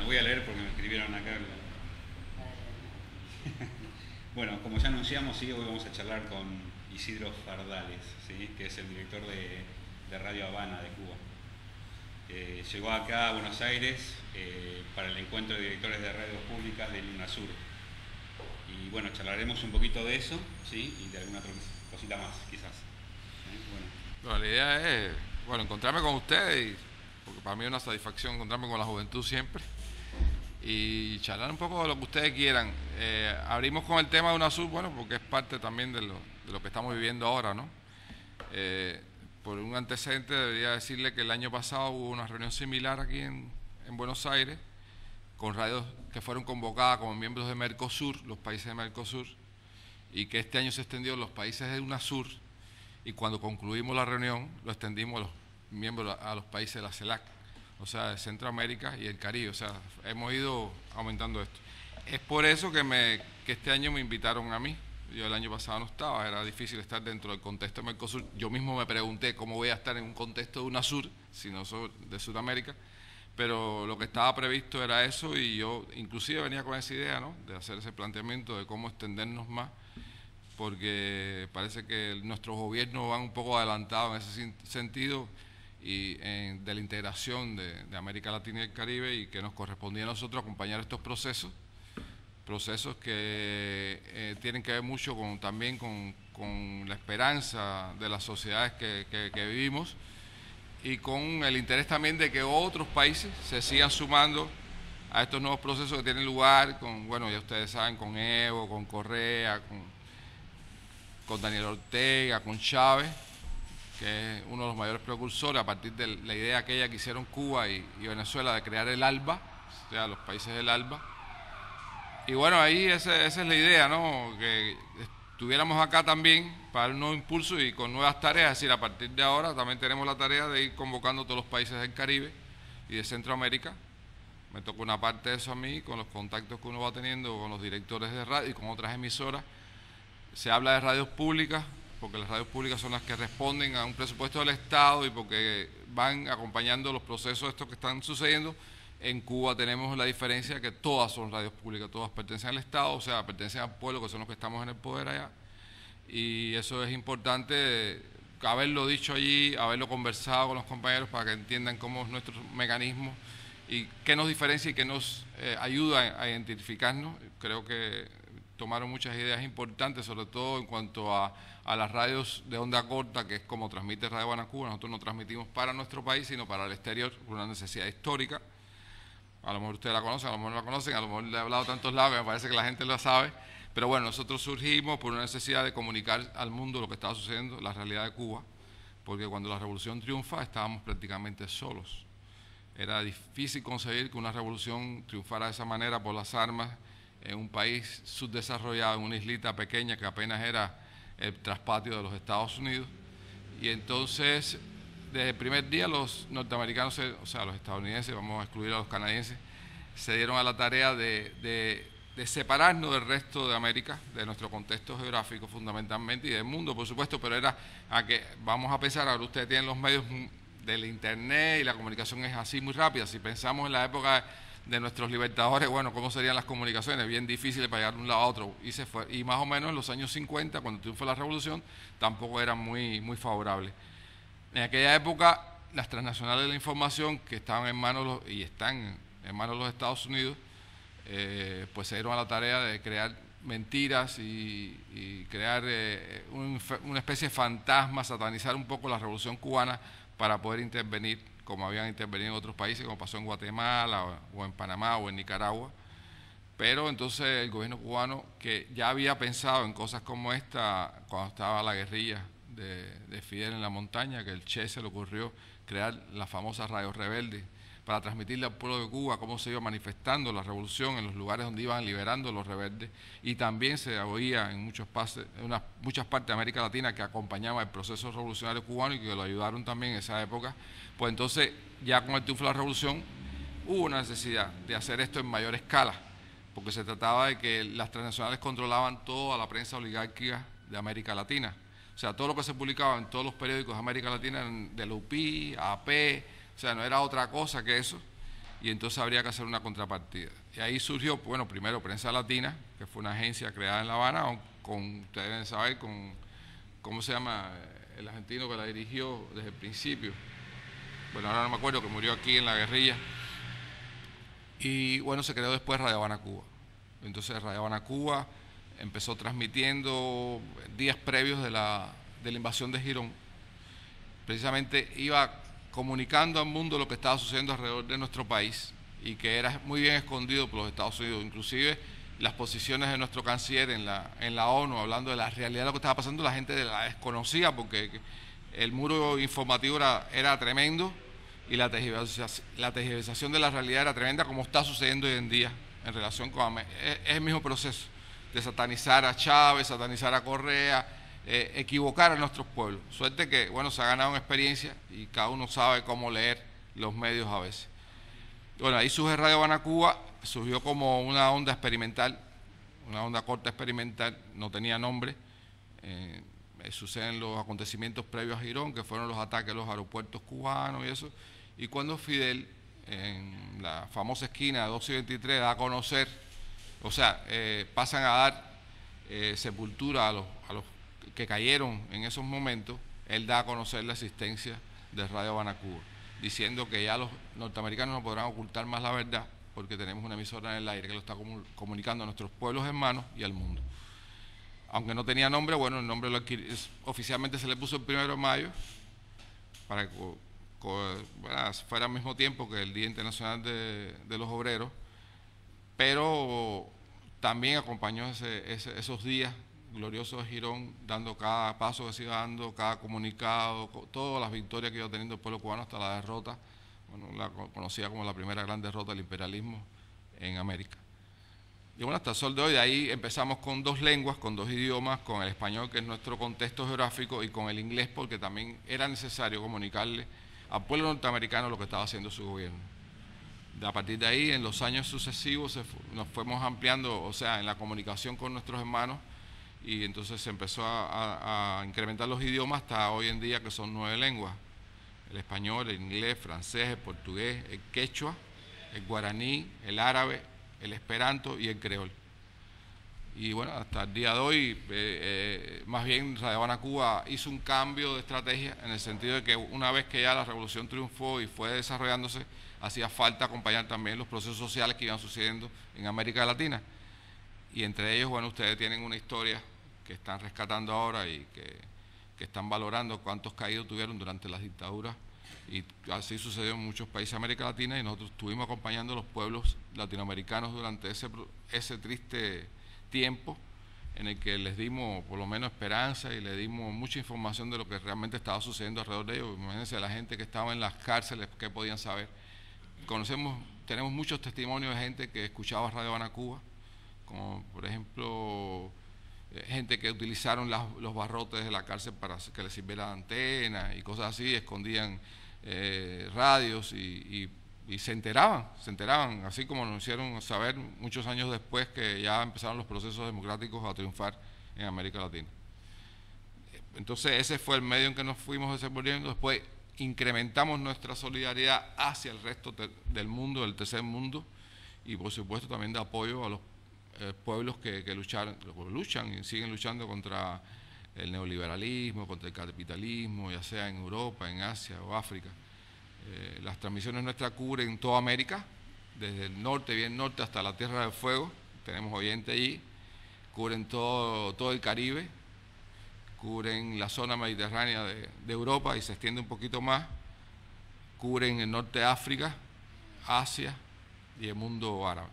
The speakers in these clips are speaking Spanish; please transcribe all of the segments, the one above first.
voy a leer porque me escribieron acá. Bueno, como ya anunciamos, sí, hoy vamos a charlar con Isidro Fardales, ¿sí? Que es el director de Radio Habana de Cuba. Llegó acá a Buenos Aires para el encuentro de directores de radios públicas del UNASUR. Y bueno, charlaremos un poquito de eso, ¿sí? Y de alguna otra cosita más, quizás. Bueno, la idea es, encontrarme con ustedes, porque para mí es una satisfacción encontrarme con la juventud siempre, y charlar un poco de lo que ustedes quieran. Abrimos con el tema de UNASUR, porque es parte también de lo que estamos viviendo ahora, ¿no? Por un antecedente debería decirle que el año pasado hubo una reunión similar aquí en Buenos Aires, con radios que fueron convocadas como miembros de Mercosur, los países de Mercosur, y que este año se extendió a los países de UNASUR, y cuando concluimos la reunión lo extendimos a los miembros, a los países de la CELAC, o sea, de Centroamérica y el Caribe. O sea, hemos ido aumentando esto. Es por eso que este año me invitaron a mí. Yo el año pasado no estaba, era difícil estar dentro del contexto de Mercosur. Yo mismo me pregunté cómo voy a estar en un contexto de UNASUR, si no soy de Sudamérica, pero lo que estaba previsto era eso, y yo inclusive venía con esa idea, ¿no?, de hacer ese planteamiento de cómo extendernos más, porque parece que nuestros gobiernos van un poco adelantados en ese sentido, y de la integración de América Latina y el Caribe, y que nos correspondía a nosotros acompañar estos procesos que tienen que ver mucho también con la esperanza de las sociedades que vivimos, y con el interés también de que otros países se sigan sumando a estos nuevos procesos que tienen lugar, ya ustedes saben, con Evo, con Correa, con Daniel Ortega, con Chávez, que es uno de los mayores precursores a partir de la idea aquella que hicieron Cuba y Venezuela de crear el ALBA, o sea, los países del ALBA. Y bueno, ahí esa es la idea, ¿no?, que estuviéramos acá también para dar un nuevo impulso y con nuevas tareas. Es decir, a partir de ahora también tenemos la tarea de ir convocando a todos los países del Caribe y de Centroamérica. Me toca una parte de eso a mí, con los contactos que uno va teniendo con los directores de radio y con otras emisoras. Se habla de radios públicas, porque las radios públicas son las que responden a un presupuesto del Estado y porque van acompañando los procesos estos que están sucediendo. En Cuba tenemos la diferencia de que todas son radios públicas, todas pertenecen al Estado, o sea, pertenecen al pueblo, que son los que estamos en el poder allá. Y eso es importante haberlo dicho allí, haberlo conversado con los compañeros para que entiendan cómo es nuestro mecanismo y qué nos diferencia y qué nos ayuda a identificarnos. Creo que tomaron muchas ideas importantes, sobre todo en cuanto a las radios de onda corta, que es como transmite Radio Habana Cuba. Nosotros no transmitimos para nuestro país, sino para el exterior, por una necesidad histórica. A lo mejor ustedes la conocen, a lo mejor no la conocen, a lo mejor le he hablado a tantos lados que me parece que la gente lo sabe. Pero bueno, nosotros surgimos por una necesidad de comunicar al mundo lo que estaba sucediendo, la realidad de Cuba, porque cuando la revolución triunfa estábamos prácticamente solos. Era difícil concebir que una revolución triunfara de esa manera por las armas en un país subdesarrollado, en una islita pequeña que apenas era el traspatio de los Estados Unidos. Y entonces, desde el primer día los norteamericanos, o sea, los estadounidenses, vamos a excluir a los canadienses, se dieron a la tarea de separarnos del resto de América, de nuestro contexto geográfico fundamentalmente y del mundo, por supuesto, pero era a que vamos a pensar, ahora ustedes tienen los medios del internet y la comunicación es así muy rápida. Si pensamos en la época de nuestros libertadores, ¿cómo serían las comunicaciones? Bien difíciles para llegar de un lado a otro. Y más o menos en los años 50, cuando triunfó la revolución, tampoco eran muy favorables. En aquella época, las transnacionales de la información, que estaban en manos y están en manos de los Estados Unidos, pues se dieron a la tarea de crear mentiras y crear una especie de fantasma, satanizar un poco la revolución cubana para poder intervenir como habían intervenido en otros países, como pasó en Guatemala o en Panamá o en Nicaragua. Pero entonces el gobierno cubano, que ya había pensado en cosas como esta cuando estaba la guerrilla de Fidel en la montaña, que el Che se le ocurrió crear la famosa Radio Rebelde para transmitirle al pueblo de Cuba cómo se iba manifestando la revolución en los lugares donde iban liberando los rebeldes, y también se oía en muchas partes de América Latina que acompañaba el proceso revolucionario cubano y que lo ayudaron también en esa época. Pues entonces, ya con el triunfo de la revolución, hubo una necesidad de hacer esto en mayor escala, porque se trataba de que las transnacionales controlaban toda la prensa oligárquica de América Latina. O sea, todo lo que se publicaba en todos los periódicos de América Latina, de la UPI, AP, o sea, no era otra cosa que eso. y entonces habría que hacer una contrapartida. Y ahí surgió, bueno, primero Prensa Latina, que fue una agencia creada en La Habana, ustedes deben saber, ¿cómo se llama? El argentino que la dirigió desde el principio. Bueno, ahora no me acuerdo, que murió aquí en la guerrilla. Y bueno, se creó después Radio Habana Cuba. Entonces Radio Habana Cuba empezó transmitiendo días previos de la invasión de Girón. Precisamente iba comunicando al mundo lo que estaba sucediendo alrededor de nuestro país y que era muy bien escondido por los Estados Unidos. Inclusive las posiciones de nuestro canciller en la ONU, hablando de la realidad de lo que estaba pasando, la gente la desconocía porque el muro informativo era tremendo y la tergiversación de la realidad era tremenda, como está sucediendo hoy en día en relación con... Es el mismo proceso de satanizar a Chávez, satanizar a Correa, equivocar a nuestros pueblos. Suerte que, bueno, se ha ganado una experiencia y cada uno sabe cómo leer los medios a veces. Bueno, ahí surge Radio Habana Cuba, surgió como una onda experimental, una onda corta experimental, no tenía nombre. Suceden los acontecimientos previos a Girón, que fueron los ataques a los aeropuertos cubanos y eso. Y cuando Fidel, en la famosa esquina de 12 y 23, da a conocer, o sea, pasan a dar sepultura a los que cayeron en esos momentos, él da a conocer la existencia de Radio Habana Cuba, diciendo que ya los norteamericanos no podrán ocultar más la verdad, porque tenemos una emisora en el aire que lo está comunicando a nuestros pueblos hermanos y al mundo. Aunque no tenía nombre, bueno, el nombre oficialmente se le puso el 1 de mayo, para que fuera al mismo tiempo que el Día Internacional de los Obreros, pero también acompañó esos días gloriosos de Girón, dando cada paso que se iba dando, cada comunicado, todas las victorias que iba teniendo el pueblo cubano hasta la derrota, bueno, la conocida como la primera gran derrota del imperialismo en América. Y bueno, hasta el sol de hoy, de ahí empezamos con 2 lenguas, con 2 idiomas, con el español, que es nuestro contexto geográfico, y con el inglés, porque también era necesario comunicarle al pueblo norteamericano lo que estaba haciendo su gobierno. A partir de ahí, en los años sucesivos, nos fuimos ampliando, o sea, en la comunicación con nuestros hermanos, y entonces se empezó a incrementar los idiomas hasta hoy en día, que son 9 lenguas: el español, el inglés, francés, el portugués, el quechua, el guaraní, el árabe, el esperanto y el creol. Y bueno, hasta el día de hoy, más bien Radio Habana Cuba hizo un cambio de estrategia, en el sentido de que una vez que ya la revolución triunfó y fue desarrollándose, hacía falta acompañar también los procesos sociales que iban sucediendo en América Latina. Y entre ellos, bueno, ustedes tienen una historia que están rescatando ahora y que están valorando cuántos caídos tuvieron durante las dictaduras, y así sucedió en muchos países de América Latina, y nosotros estuvimos acompañando a los pueblos latinoamericanos durante ese triste tiempo en el que les dimos por lo menos esperanza y les dimos mucha información de lo que realmente estaba sucediendo alrededor de ellos. Imagínense a la gente que estaba en las cárceles, qué podían saber. Tenemos muchos testimonios de gente que escuchaba Radio Habana Cuba, como por ejemplo gente que utilizaron los barrotes de la cárcel para que les sirviera de antena y cosas así, escondían radios y se enteraban, así como nos hicieron saber muchos años después que ya empezaron los procesos democráticos a triunfar en América Latina. Entonces ese fue el medio en que nos fuimos desenvolviendo. Después incrementamos nuestra solidaridad hacia el resto del mundo, del tercer mundo, y por supuesto también de apoyo a los pueblos que luchan y siguen luchando contra el neoliberalismo, contra el capitalismo, ya sea en Europa, en Asia o África. Las transmisiones nuestras cubren toda América, desde el norte, bien norte, hasta la Tierra del Fuego. Tenemos oyentes allí. Cubren todo el Caribe, cubren la zona mediterránea de Europa y se extiende un poquito más. Cubren el norte de África, Asia y el mundo árabe.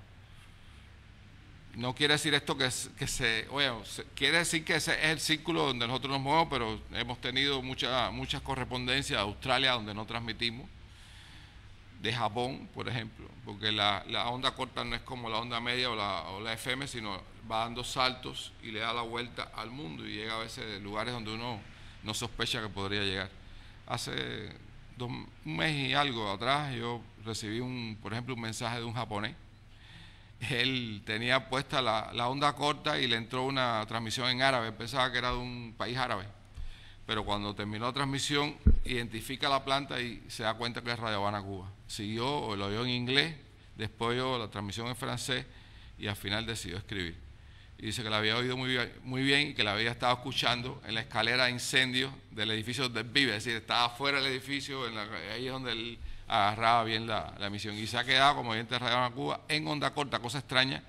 No quiere decir esto quiere decir que ese es el círculo donde nosotros nos movemos, pero hemos tenido muchas correspondencias. Australia, donde no transmitimos, de Japón, por ejemplo, porque la onda corta no es como la onda media o la FM, sino va dando saltos y le da la vuelta al mundo y llega a veces a lugares donde uno no sospecha que podría llegar. Hace un mes y algo atrás yo recibí por ejemplo, un mensaje de un japonés. Él tenía puesta la onda corta y le entró una transmisión en árabe. Pensaba que era de un país árabe, pero cuando terminó la transmisión identifica la planta y se da cuenta que es Radio Habana Cuba. Siguió o lo oyó en inglés después oyó la transmisión en francés y al final decidió escribir. Y dice que la había oído muy bien y que la había estado escuchando en la escalera de incendio del edificio donde él vive, es decir, estaba fuera del edificio, ahí es donde él agarraba bien la emisión. Y se ha quedado como oyente de Radio Habana Cuba en onda corta, cosa extraña,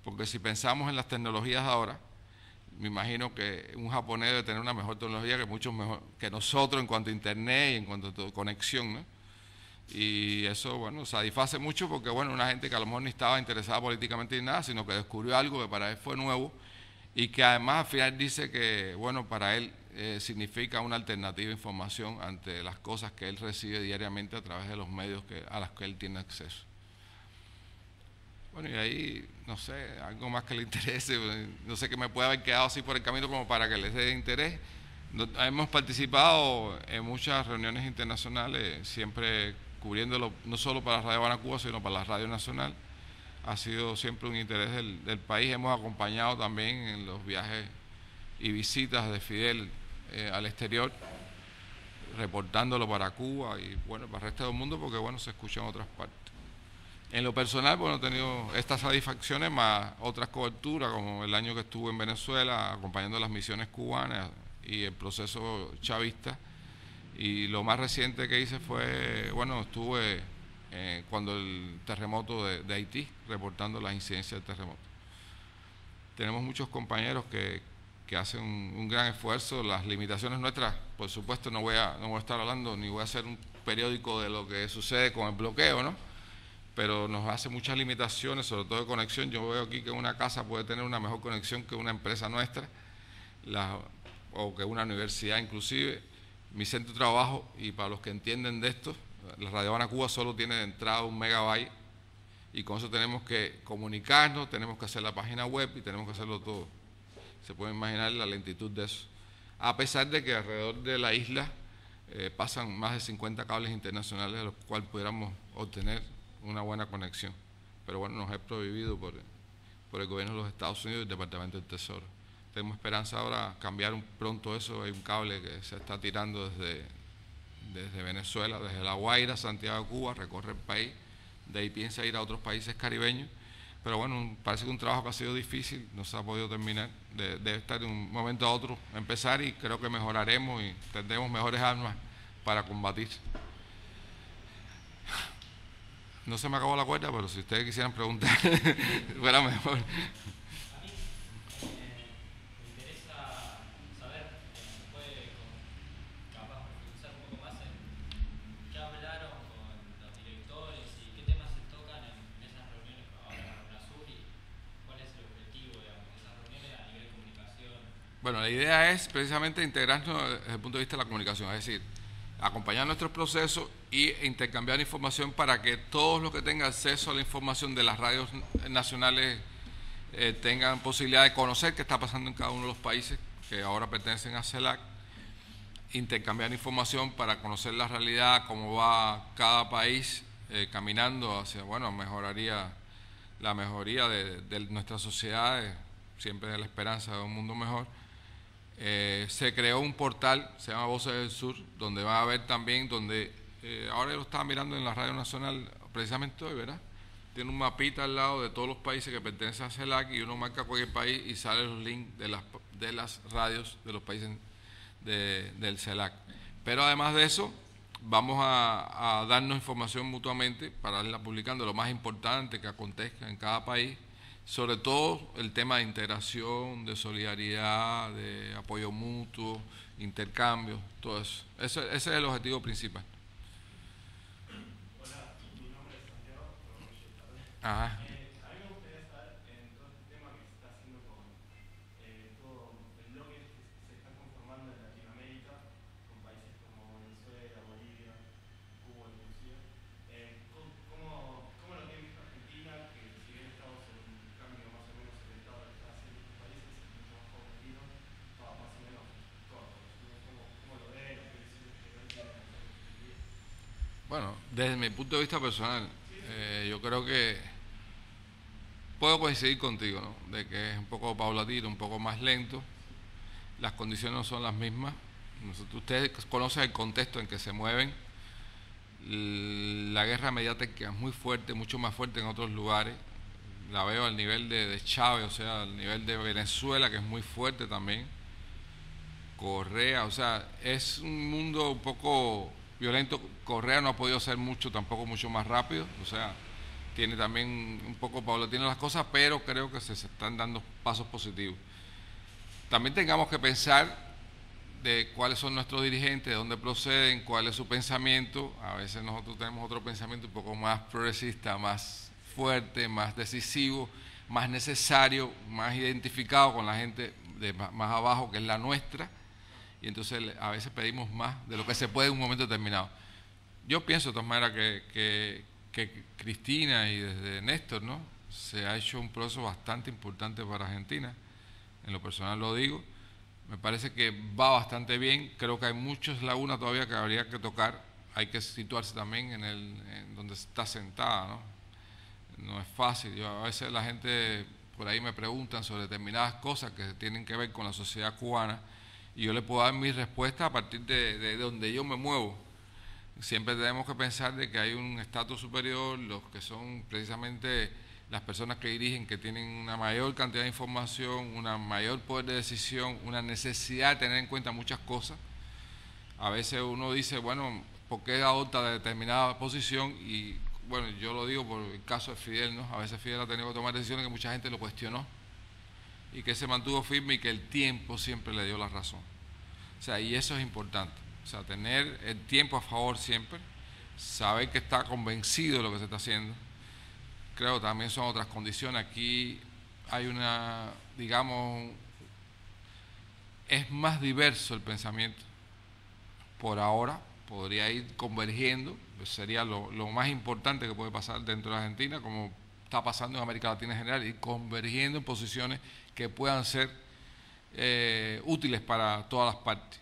porque si pensamos en las tecnologías ahora, me imagino que un japonés debe tener una mejor tecnología que muchos mejor que nosotros en cuanto a internet y en cuanto a conexión, ¿no? Y eso, bueno, satisface mucho porque, bueno, una gente que a lo mejor ni estaba interesada políticamente ni nada, sino que descubrió algo que para él fue nuevo y que además al final dice que, bueno, para él significa una alternativa de información ante las cosas que él recibe diariamente a través de los medios a los que él tiene acceso. Bueno, y ahí, no sé, algo más que le interese, no sé, que me pueda haber quedado así por el camino como para que les dé interés. Hemos participado en muchas reuniones internacionales, siempre cubriéndolo no solo para Radio Habana Cuba, sino para la Radio Nacional. Ha sido siempre un interés del país. Hemos acompañado también en los viajes y visitas de Fidel al exterior, reportándolo para Cuba y bueno, para el resto del mundo, porque bueno, se escucha en otras partes. En lo personal, bueno, he tenido estas satisfacciones más otras coberturas, como el año que estuve en Venezuela acompañando las misiones cubanas y el proceso chavista. Y lo más reciente que hice fue, bueno, estuve cuando el terremoto de Haití, reportando las incidencias del terremoto. Tenemos muchos compañeros que hacen un gran esfuerzo. Las limitaciones nuestras, por supuesto, no voy a estar hablando ni voy a hacer un periódico de lo que sucede con el bloqueo, ¿no? Pero nos hace muchas limitaciones, sobre todo de conexión. Yo veo aquí que una casa puede tener una mejor conexión que una empresa nuestra, o que una universidad inclusive. Mi centro de trabajo, y para los que entienden de esto, la Radio Habana Cuba solo tiene de entrada 1 megabyte y con eso tenemos que comunicarnos, tenemos que hacer la página web y tenemos que hacerlo todo. Se puede imaginar la lentitud de eso. A pesar de que alrededor de la isla pasan más de 50 cables internacionales de los cuales pudiéramos obtener una buena conexión. Pero bueno, nos es prohibido por el gobierno de los Estados Unidos y el Departamento del Tesoro. Tenemos esperanza ahora cambiar pronto eso. Hay un cable que se está tirando desde Venezuela, desde La Guaira, Santiago de Cuba, recorre el país, de ahí piensa ir a otros países caribeños, pero bueno, parece que un trabajo que ha sido difícil, no se ha podido terminar, debe estar de un momento a otro empezar y creo que mejoraremos y tendremos mejores armas para combatir. No se me acabó la cuerda, pero si ustedes quisieran preguntar, fuera mejor. Bueno, la idea es precisamente integrarnos desde el punto de vista de la comunicación, es decir, acompañar nuestros procesos e intercambiar información para que todos los que tengan acceso a la información de las radios nacionales tengan posibilidad de conocer qué está pasando en cada uno de los países que ahora pertenecen a CELAC, intercambiar información para conocer la realidad, cómo va cada país caminando hacia, bueno, la mejoría de nuestras sociedades, siempre de la esperanza de un mundo mejor. Se creó un portal, se llama Voces del Sur, donde va a haber también, ahora lo estaba mirando en la Radio Nacional precisamente hoy, ¿verdad? Tiene un mapita al lado de todos los países que pertenecen a CELAC y uno marca cualquier país y salen los links de las radios de los países del CELAC. Pero además de eso, vamos a darnos información mutuamente para irla publicando lo más importante que acontezca en cada país, sobre todo el tema de integración, de solidaridad, de apoyo mutuo, intercambio, todo eso. Ese es el objetivo principal. Hola, tu nombre es Santiago. Ajá. A mí me gustaría saber en todo este tema que se está haciendo con todo el bloque que se está conformando en Latinoamérica, con países como Venezuela, Bolivia, Cuba inclusive. ¿Cómo lo tiene visto Argentina? Que si bien estamos en un cambio más o menos orientado a lo que están haciendo estos países, es mucho más competido, más o menos corto. ¿Cómo lo ven? ¿Qué decisiones generales tienen en esa perspectiva? Bueno, desde mi punto de vista personal, yo creo que puedo coincidir contigo, ¿no? De que es un poco paulatino, un poco más lento, las condiciones no son las mismas. Ustedes conocen el contexto en que se mueven, La guerra mediática es muy fuerte, mucho más fuerte en otros lugares. La veo al nivel de Chávez, o sea, al nivel de Venezuela, que es muy fuerte también. Correa, o sea, es un mundo un poco violento. Correa no ha podido hacer mucho, tampoco mucho más rápido, o sea, tiene también un poco paulatino las cosas, pero creo que se están dando pasos positivos. También tengamos que pensar de cuáles son nuestros dirigentes, de dónde proceden, cuál es su pensamiento. A veces nosotros tenemos otro pensamiento un poco más progresista, más fuerte, más decisivo, más necesario, más identificado con la gente de más abajo, que es la nuestra, y entonces a veces pedimos más de lo que se puede en un momento determinado. Yo pienso de todas maneras que Cristina y desde Néstor, ¿no?, se ha hecho un proceso bastante importante para Argentina, en lo personal lo digo. Me parece que va bastante bien. Creo que hay muchas lagunas todavía que habría que tocar. Hay que situarse también en donde está sentada, ¿no? No es fácil. Yo, a veces la gente por ahí me preguntan sobre determinadas cosas que tienen que ver con la sociedad cubana y yo le puedo dar mi respuesta a partir de donde yo me muevo. Siempre tenemos que pensar de que hay un estatus superior, los que son precisamente las personas que dirigen, que tienen una mayor cantidad de información, una mayor poder de decisión, una necesidad de tener en cuenta muchas cosas. A veces uno dice, bueno, ¿por qué adopta determinada posición? Y bueno, yo lo digo por el caso de Fidel, ¿no? A veces Fidel ha tenido que tomar decisiones que mucha gente lo cuestionó y que se mantuvo firme y que el tiempo siempre le dio la razón. O sea, y eso es importante. O sea, tener el tiempo a favor siempre, saber que está convencido de lo que se está haciendo. Creo que también son otras condiciones. Aquí hay una, digamos, es más diverso el pensamiento. Por ahora podría ir convergiendo, pues sería lo más importante que puede pasar dentro de Argentina, como está pasando en América Latina en general, ir convergiendo en posiciones que puedan ser útiles para todas las partes.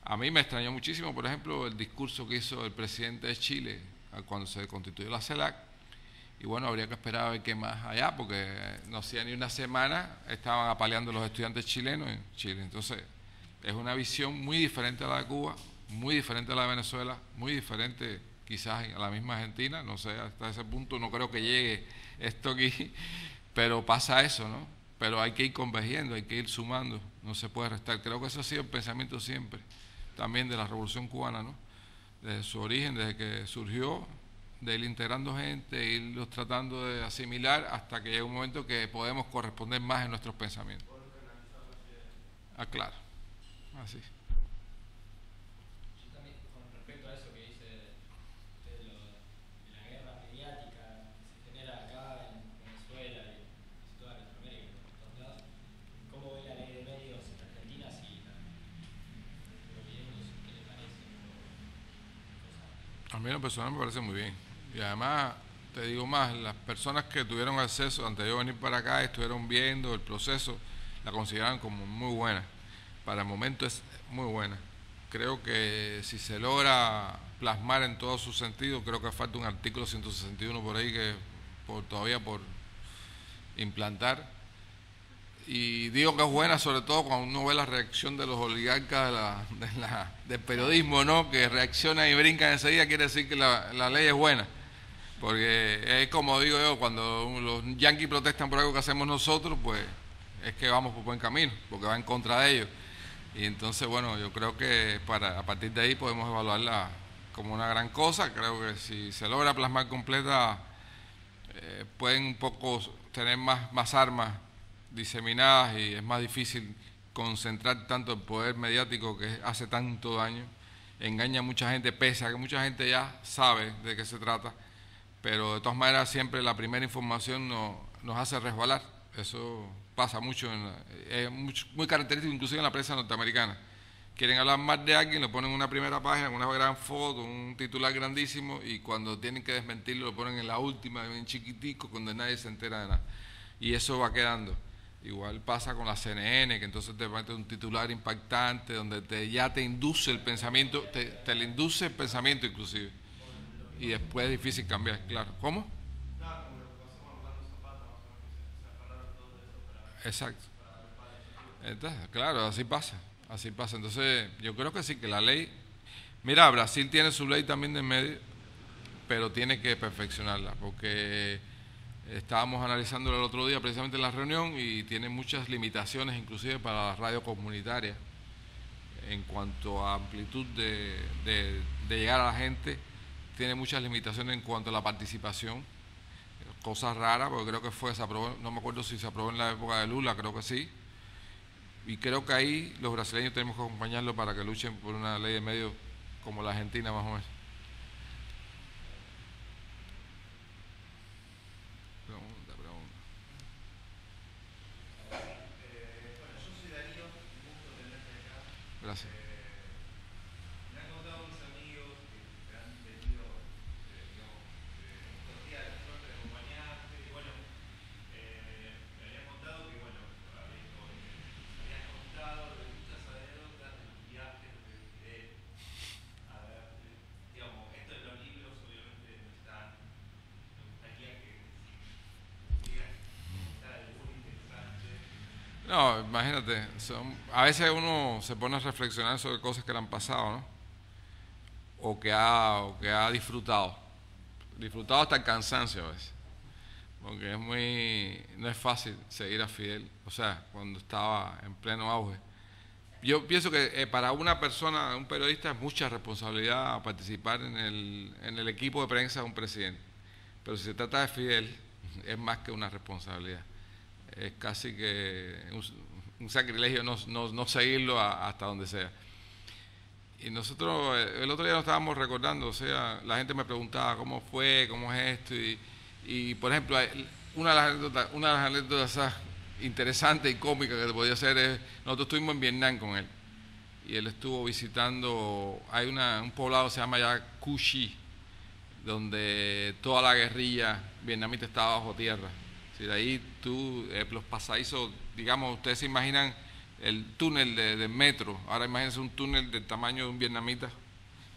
A mí me extrañó muchísimo, por ejemplo, el discurso que hizo el presidente de Chile cuando se constituyó la CELAC. Y bueno, habría que esperar a ver qué más allá, porque no hacía ni una semana estaban apaleando los estudiantes chilenos en Chile. Entonces, es una visión muy diferente a la de Cuba, muy diferente a la de Venezuela, muy diferente quizás a la misma Argentina. No sé, hasta ese punto no creo que llegue esto aquí, pero pasa eso, ¿no? Pero hay que ir convergiendo, hay que ir sumando, no se puede restar. Creo que eso ha sido el pensamiento siempre, también de la Revolución Cubana, ¿no? Desde su origen, desde que surgió, de ir integrando gente, irlos tratando de asimilar hasta que llega un momento que podemos corresponder más en nuestros pensamientos. Ah, claro, así. Yo también, con respecto a eso que dice de la guerra mediática que se genera acá en Venezuela y toda Latinoamérica, en todos lados, ¿cómo ve la ley de medios argentina? Si lo vemos, ¿qué le parece? A mí en lo personal me parece muy bien. Y además, te digo más, las personas que tuvieron acceso antes de yo venir para acá, estuvieron viendo el proceso, la consideraban como muy buena. Para el momento es muy buena. Creo que si se logra plasmar en todo su sentido, creo que falta un artículo 161 por ahí que todavía por implantar. Y digo que es buena sobre todo cuando uno ve la reacción de los oligarcas del periodismo, ¿no?, que reaccionan y brincan enseguida, quiere decir que la ley es buena. Porque es como digo yo, cuando los yanquis protestan por algo que hacemos nosotros, pues es que vamos por buen camino, porque va en contra de ellos. Y entonces, bueno, yo creo que a partir de ahí podemos evaluarla como una gran cosa. Creo que si se logra plasmar completa, pueden un poco tener más armas diseminadas y es más difícil concentrar tanto el poder mediático que hace tanto daño. Engaña a mucha gente, pese a que mucha gente ya sabe de qué se trata. Pero de todas maneras siempre la primera información nos hace resbalar. Eso pasa mucho, es muy característico inclusive en la prensa norteamericana. Quieren hablar más de alguien, lo ponen en una primera página, una gran foto, un titular grandísimo, y cuando tienen que desmentirlo lo ponen en la última, en chiquitico, donde nadie se entera de nada. Y eso va quedando. Igual pasa con la CNN, que entonces te mete un titular impactante, donde ya te induce el pensamiento, te le induce el pensamiento inclusive. Y después es difícil cambiar, claro. ¿Cómo? Nada, como lo que pasó con Orlando Zapata, más o menos, que se agarraron todo eso para... Exacto. Entonces, claro, así pasa, así pasa. Entonces, yo creo que sí, que la ley... Mira, Brasil tiene su ley también de medios, pero tiene que perfeccionarla, porque estábamos analizándolo el otro día precisamente en la reunión y tiene muchas limitaciones, inclusive para la radio comunitaria, en cuanto a amplitud de llegar a la gente. Tiene muchas limitaciones en cuanto a la participación, cosas raras, porque creo que se aprobó, no me acuerdo si se aprobó en la época de Lula, creo que sí, y creo que ahí los brasileños tenemos que acompañarlo para que luchen por una ley de medios como la Argentina, más o menos. Pregunta. Bueno, yo soy Darío, un gusto tenerte acá. Gracias. Me han contado mis amigos que han tenido, digamos, estos días la suerte de acompañarte. Y bueno, me habían contado que, bueno, habías contado de muchas anécdotas de los viajes de a ver, digamos, esto en los libros obviamente no están. Me gustaría que pudieras contar algo interesante. No, imagínate, a veces uno se pone a reflexionar sobre cosas que le han pasado, ¿no? O que ha disfrutado hasta el cansancio a veces, porque no es fácil seguir a Fidel, o sea, cuando estaba en pleno auge. Yo pienso que para una persona, un periodista, es mucha responsabilidad participar en el equipo de prensa de un presidente, pero si se trata de Fidel, es más que una responsabilidad. Es casi que un sacrilegio no seguirlo hasta donde sea. Y nosotros, el otro día nos estábamos recordando, o sea, la gente me preguntaba cómo fue, cómo es esto, y por ejemplo, una de las anécdotas interesantes y cómicas que te podía hacer es, nosotros estuvimos en Vietnam con él, y él estuvo visitando, hay un poblado que se llama ya Cu Chi, donde toda la guerrilla vietnamita estaba bajo tierra. Si de ahí los pasadizos, digamos, ustedes se imaginan el túnel del metro, ahora imagínense un túnel del tamaño de un vietnamita,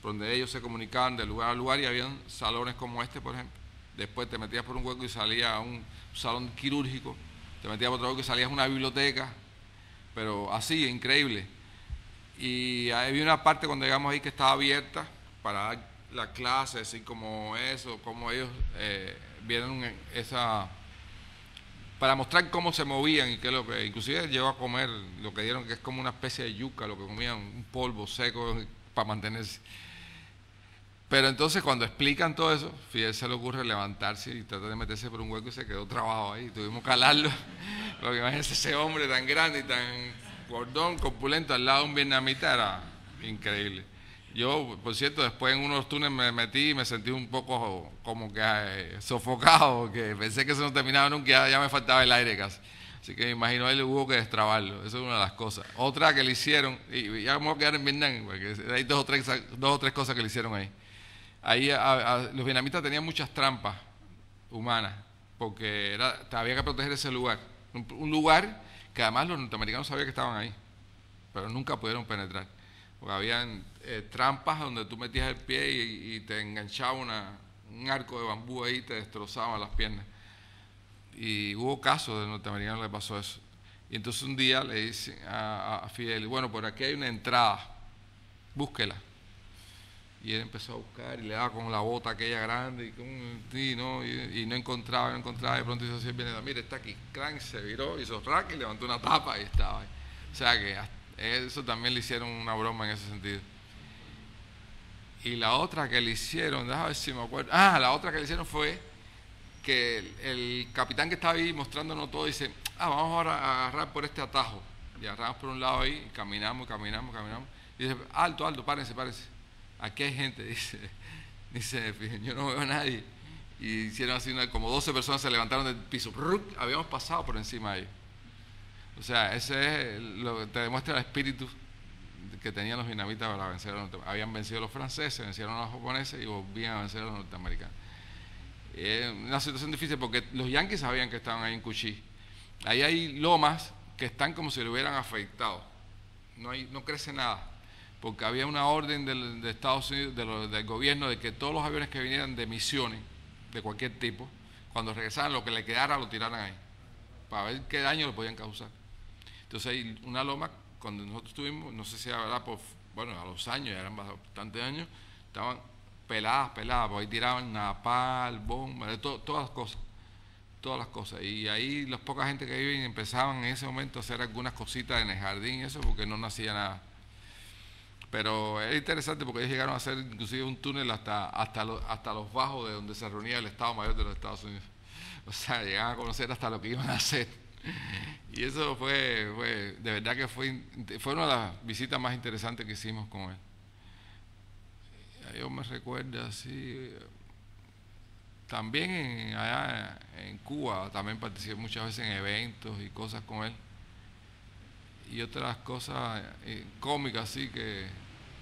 donde ellos se comunicaban de lugar a lugar y habían salones como este, por ejemplo. Después te metías por un hueco y salías a un salón quirúrgico, te metías por otro hueco y salías a una biblioteca, pero así, increíble. Y había una parte cuando llegamos ahí que estaba abierta para dar la clase, así como eso, como ellos vieron para mostrar cómo se movían y qué es lo que, inclusive llegó a comer lo que dieron, que es como una especie de yuca, lo que comían, un polvo seco para mantenerse. Pero entonces cuando explican todo eso, Fidel se le ocurre levantarse y tratar de meterse por un hueco y se quedó trabado ahí, tuvimos que calarlo, porque imagínense ese hombre tan grande y tan gordón, corpulento, al lado de un vietnamita, era increíble. Yo, por cierto, después en uno de los túneles me metí y me sentí un poco como que sofocado, porque pensé que eso no terminaba nunca, ya me faltaba el aire casi. Así que me imagino a él hubo que destrabarlo, eso es una de las cosas. Otra que le hicieron, y ya vamos a quedar en Vietnam, porque hay dos o tres cosas que le hicieron ahí. Ahí los vietnamitas tenían muchas trampas humanas, porque había que proteger ese lugar. Un lugar que además los norteamericanos sabían que estaban ahí, pero nunca pudieron penetrar. Porque habían trampas donde tú metías el pie y te enganchaba un arco de bambú ahí y te destrozaban las piernas. Y hubo casos de norteamericanos que le pasó eso. Y entonces un día le dicen a Fidel, bueno, por aquí hay una entrada, búsquela. Y él empezó a buscar y le daba con la bota aquella grande y no encontraba, de pronto hizo así, mire, está aquí, crank, se viró, hizo rack y levantó una tapa y estaba ahí. O sea que eso también le hicieron una broma en ese sentido. Y la otra que le hicieron, déjame ver si me acuerdo, la otra que le hicieron fue que el capitán que estaba ahí mostrándonos todo dice, vamos ahora a agarrar por este atajo. Y agarramos por un lado ahí y caminamos. Y dice, alto, párense. Aquí hay gente, dice, yo no veo a nadie. Y hicieron así, como 12 personas se levantaron del piso. Habíamos pasado por encima de ellos. O sea, ese es lo que te demuestra el espíritu que tenían los vietnamitas para vencer a los norteamericanos. Habían vencido a los franceses, vencieron a los japoneses y volvían a vencer a los norteamericanos. Es una situación difícil porque los yanquis sabían que estaban ahí en Cu Chi. Ahí hay lomas que están como si lo hubieran afeitado. No crece nada. Porque había una orden de Estados Unidos, del gobierno, de que todos los aviones que vinieran de misiones, de cualquier tipo, cuando regresaran, lo que le quedara lo tiraran ahí, para ver qué daño le podían causar. Entonces hay una loma, cuando nosotros estuvimos, no sé si era verdad, a los años, ya eran bastantes años, estaban peladas, porque ahí tiraban napal, bomba, todas las cosas. Y ahí las poca gente que viven empezaban en ese momento a hacer algunas cositas en el jardín y eso, porque no nacía nada. Pero es interesante porque ellos llegaron a hacer inclusive un túnel hasta los bajos de donde se reunía el Estado Mayor de los Estados Unidos. O sea, llegaban a conocer hasta lo que iban a hacer. Y eso fue de verdad que fue una de las visitas más interesantes que hicimos con él. Yo me recuerdo así. También allá en Cuba, también participé muchas veces en eventos y cosas con él. Y otras cosas cómicas así que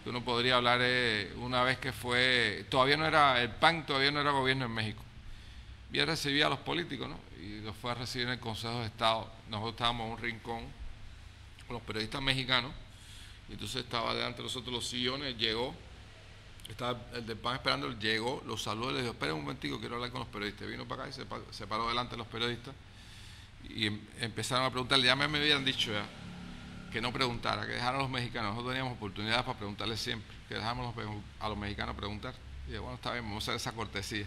uno podría hablar una vez que el PAN todavía no era gobierno en México. Y él recibía a los políticos, ¿no? Y los fue a recibir en el Consejo de Estado. Nosotros estábamos en un rincón con los periodistas mexicanos, y entonces estaba delante de nosotros los sillones, llegó, estaba el del PAN esperando, llegó, los saludó y le dijo, espera un momentico, quiero hablar con los periodistas. Vino para acá y se paró delante de los periodistas y empezaron a preguntarle, ya me habían dicho ya que no preguntara, que dejaran a los mexicanos. Nosotros teníamos oportunidades para preguntarles siempre, que dejáramos a los mexicanos preguntar. Y yo, bueno, está bien, vamos a hacer esa cortesía.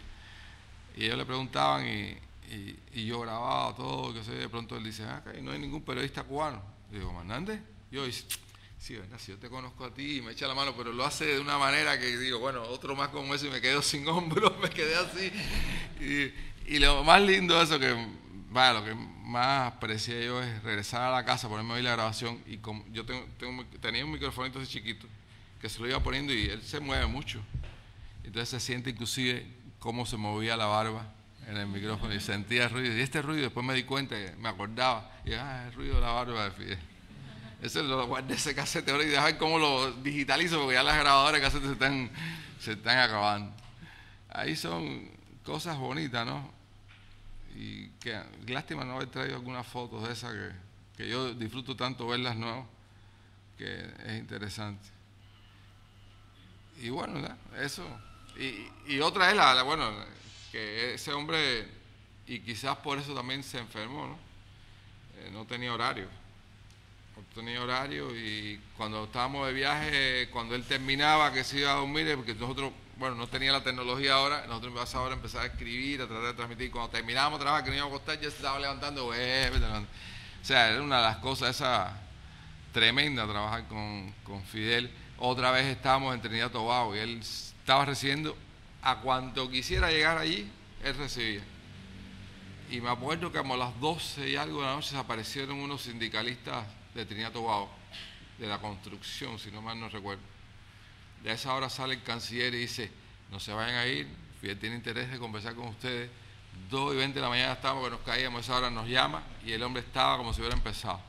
Y ellos le preguntaban y yo grababa todo, que sé, de pronto él dice, no hay ningún periodista cubano. Y digo, ¿Hernández? Yo dice, sí, ¿verdad? Si yo te conozco a ti, y me echa la mano, pero lo hace de una manera que digo, bueno, otro más como ese, y me quedo sin hombros, me quedé así. Y lo más lindo de eso, lo que más aprecié yo es regresar a la casa, ponerme a oír la grabación, y como yo tenía un microfonito así chiquito, que se lo iba poniendo y él se mueve mucho. Entonces se siente inclusive cómo se movía la barba en el micrófono y sentía el ruido. Y este ruido, después me di cuenta, me acordaba, y el ruido de la barba de Fidel. Eso lo guardé ese casete ahora y dejar cómo lo digitalizo, porque ya las grabadoras de casetes se están acabando. Ahí son cosas bonitas, ¿no? Y que lástima no haber traído algunas fotos de esas que yo disfruto tanto verlas nuevas, que es interesante. Y bueno, ¿verdad? Eso. Y otra es bueno, que ese hombre, y quizás por eso también se enfermó, ¿no? No tenía horario. No tenía horario, y cuando estábamos de viaje, cuando él terminaba, que se iba a dormir, porque nosotros, bueno, no tenía la tecnología ahora, nosotros ahora empezar a escribir, a tratar de transmitir. Cuando terminábamos de trabajar, que no íbamos a acostar, ya se estaba levantando, o sea, era una de las cosas esa tremenda, trabajar con Fidel. Otra vez estábamos en Trinidad y Tobago y él estaba recibiendo a cuanto quisiera llegar allí, él recibía. Y me acuerdo que como a las 12 y algo de la noche se aparecieron unos sindicalistas de Trinidad y Tobago, de la construcción, si no mal no recuerdo. De esa hora sale el canciller y dice, no se vayan a ir, Fidel tiene interés de conversar con ustedes. 2:20 de la mañana estábamos, que nos caíamos, esa hora nos llama, y el hombre estaba como si hubiera empezado.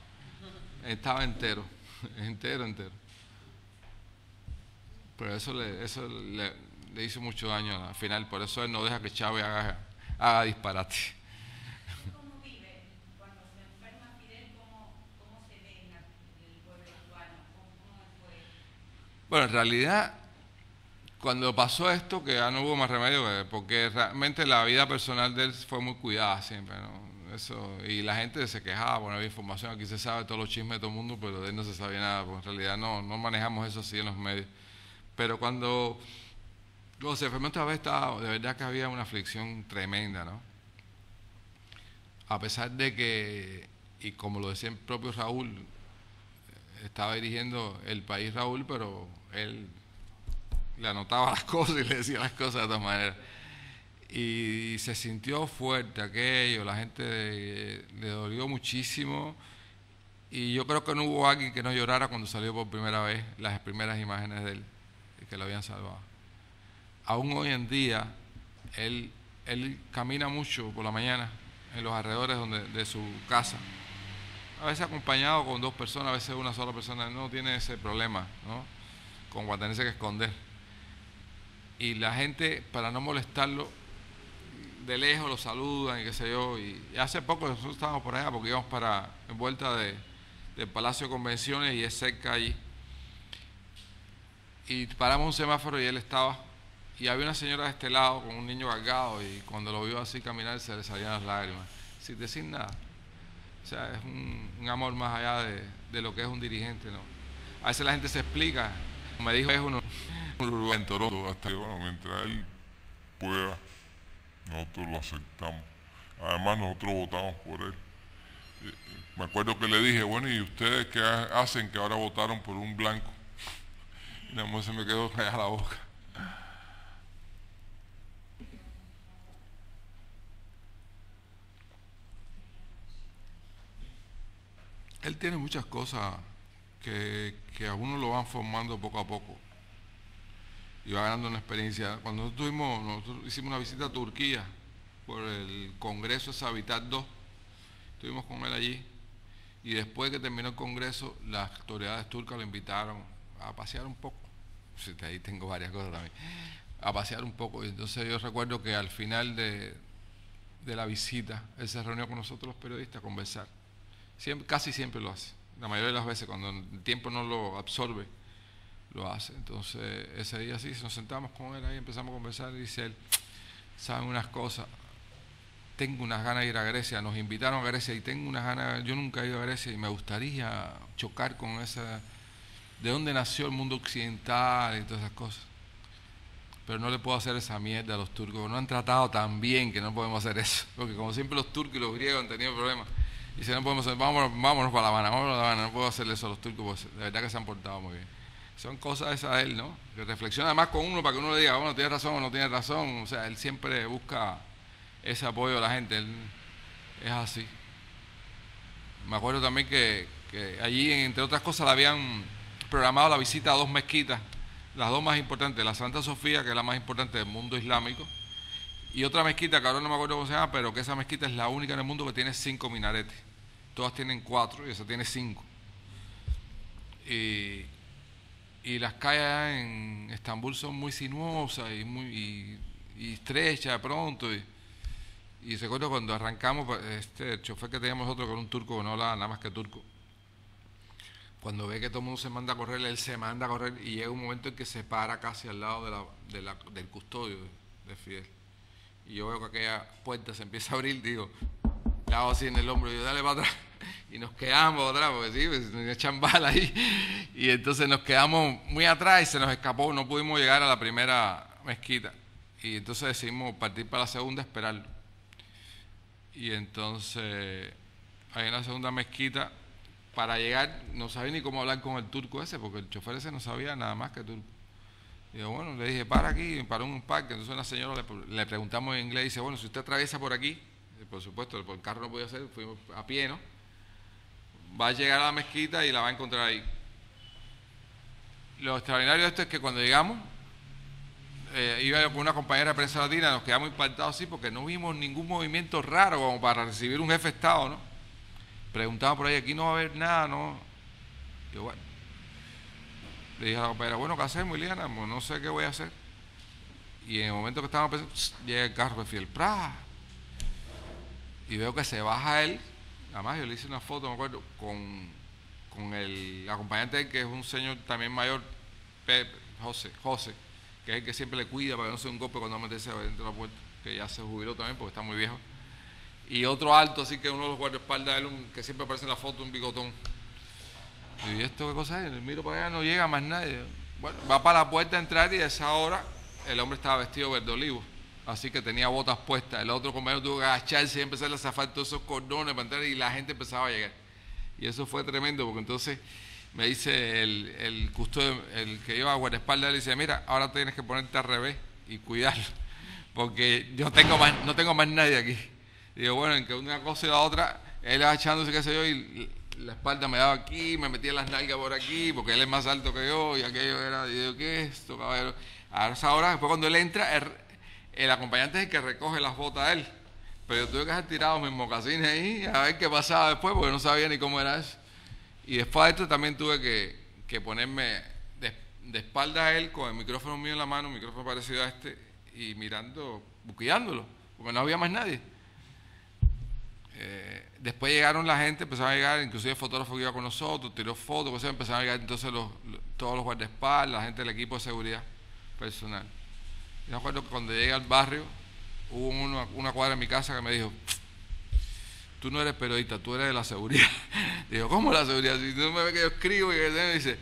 Estaba entero. Pero eso le hizo mucho daño al final, por eso él no deja que Chávez haga disparate. ¿Cómo vive cuando se enferma Fidel? ¿Cómo se ve en el pueblo cubano? ¿Cómo fue? Bueno, en realidad, cuando pasó esto, que ya no hubo más remedio, porque realmente la vida personal de él fue muy cuidada siempre, ¿no? Eso, y la gente se quejaba, bueno, había información, aquí se sabe todos los chismes de todo el mundo, pero de él no se sabía nada, porque en realidad no manejamos eso así en los medios. Pero cuando se enfermó esta vez, de verdad que había una aflicción tremenda, ¿no? A pesar de que, y como lo decía el propio Raúl, estaba dirigiendo el país Raúl, pero él le anotaba las cosas y le decía las cosas de todas maneras. Y se sintió fuerte aquello, la gente le dolió muchísimo, y yo creo que no hubo alguien que no llorara cuando salió por primera vez las primeras imágenes de él, que lo habían salvado. Aún hoy en día, él camina mucho por la mañana en los alrededores de su casa, a veces acompañado con 2 personas, a veces una sola persona. Él no tiene ese problema, ¿no? Como a tenerse que esconder. Y la gente, para no molestarlo, de lejos lo saludan y qué sé yo. Y hace poco nosotros estábamos por allá porque íbamos en vuelta del Palacio de Convenciones, y es cerca allí. Y paramos un semáforo y él estaba, y había una señora de este lado con un niño cargado, y cuando lo vio así caminar se le salían las lágrimas, sin decir nada. O sea, es un amor más allá de lo que es un dirigente, ¿no? A veces la gente se explica, me dijo es uno, en Toronto, hasta que, bueno, mientras él pueda, nosotros lo aceptamos. Además, nosotros votamos por él. Me acuerdo que le dije, bueno, ¿y ustedes qué hacen que ahora votaron por un blanco? Y nada más se me quedó callada la boca. Él tiene muchas cosas que a uno lo van formando poco a poco y va ganando una experiencia. Cuando nosotros hicimos una visita a Turquía por el Congreso de Habitat 2, estuvimos con él allí y después que terminó el Congreso, las autoridades turcas lo invitaron a pasear un poco. Sí, ahí tengo varias cosas también. A pasear un poco. Y entonces yo recuerdo que al final de la visita, él se reunió con nosotros los periodistas a conversar. Casi siempre lo hace. La mayoría de las veces, cuando el tiempo no lo absorbe, lo hace. Entonces, ese día sí, nos sentamos con él ahí, empezamos a conversar y dice él, ¿saben unas cosas? Tengo unas ganas de ir a Grecia, nos invitaron a Grecia y tengo unas ganas, yo nunca he ido a Grecia y me gustaría chocar con esa, de dónde nació el mundo occidental y todas esas cosas. Pero no le puedo hacer esa mierda a los turcos, no han tratado tan bien que no podemos hacer eso, porque como siempre los turcos y los griegos han tenido problemas. Y si no podemos hacer, vámonos para La Habana, no puedo hacerle eso a los turcos, porque de verdad que se han portado muy bien. Son cosas esas de él, ¿no? Que reflexiona además con uno para que uno le diga, bueno, tiene razón o no tiene razón. O sea, él siempre busca ese apoyo de la gente, él es así. Me acuerdo también que allí, entre otras cosas, le habían programado la visita a 2 mezquitas, las 2 más importantes, la Santa Sofía, que es la más importante del mundo islámico, y otra mezquita, que ahora no me acuerdo cómo se llama, pero que esa mezquita es la única en el mundo que tiene 5 minaretes. Todas tienen 4 y esa tiene 5. Y las calles en Estambul son muy sinuosas y estrechas de pronto. Y recuerdo cuando arrancamos, el chofer que teníamos nosotros, con un turco que no hablaba nada más que turco, cuando ve que todo el mundo se manda a correr, él se manda a correr y llega un momento en que se para casi al lado del custodio de Fidel. Y yo veo que aquella puerta se empieza a abrir, digo, le hago así en el hombro, y yo, dale para atrás. Y nos quedamos atrás, porque sí, pues, nos echan balas ahí. Y entonces nos quedamos muy atrás y se nos escapó, no pudimos llegar a la primera mezquita. Y entonces decidimos partir para la segunda, esperarlo. Y entonces, ahí en la segunda mezquita, para llegar, no sabía ni cómo hablar con el turco ese, porque el chofer ese no sabía nada más que turco. Y yo, bueno, le dije, para aquí, para un parque. Entonces la señora le preguntamos en inglés y dice, bueno, si usted atraviesa por aquí, por supuesto, por el carro no podía hacer, fuimos a pie, ¿no? Va a llegar a la mezquita y la va a encontrar ahí. Lo extraordinario de esto es que cuando llegamos, iba con una compañera de prensa latina, nos quedamos impactados así porque no vimos ningún movimiento raro como para recibir un jefe de Estado, ¿no? Preguntamos por ahí, aquí no va a haber nada, ¿no? Y yo, bueno, le dije a la compañera, bueno, ¿qué hacemos, Iliana? Pues no sé qué voy a hacer. Y en el momento que estábamos pensando, llega el carro de Fidel, ¡prá! Y veo que se baja él, además yo le hice una foto, me acuerdo, con el acompañante de él, que es un señor también mayor, José, que es el que siempre le cuida para que no se dé un golpe cuando va a meterse dentro de la puerta, que ya se jubiló también porque está muy viejo. Y otro alto, así que uno de los guardaespaldas de él, que siempre aparece en la foto, un bigotón. ¿Y esto qué cosa es? Miro para allá, no llega más nadie. Bueno, va para la puerta a entrar y a esa hora el hombre estaba vestido verde olivo, así que tenía botas puestas. El otro compañero tuvo que agacharse y empezar a zafar todos esos cordones para entrar y la gente empezaba a llegar. Y eso fue tremendo porque entonces me dice el custodio, el que iba a guardaespaldas, le dice, mira, ahora tienes que ponerte al revés y cuidarlo, porque yo no tengo más nadie aquí. Y digo, bueno, en que una cosa y la otra, él agachándose, qué sé yo, y la espalda me daba aquí, me metía las nalgas por aquí, porque él es más alto que yo, y aquello era, y digo, ¿qué es esto, caballero? A esa hora, después cuando él entra, el acompañante es el que recoge las botas a él, pero yo tuve que dejar tirados mis mocasines ahí, a ver qué pasaba después, porque no sabía ni cómo era eso. Y después de esto también tuve que ponerme de espalda a él, con el micrófono mío en la mano, un micrófono parecido a este, y mirando, cuidándolo, porque no había más nadie. Después llegaron la gente, empezaron a llegar, inclusive el fotógrafo que iba con nosotros, tiró fotos, cosas, empezaron a llegar entonces todos los guardaespaldas, la gente del equipo de seguridad personal. Yo me acuerdo que cuando llegué al barrio, hubo una cuadra en mi casa que me dijo, tú no eres periodista, tú eres de la seguridad. Digo, ¿cómo la seguridad? Si tú me ves que yo escribo y que dice,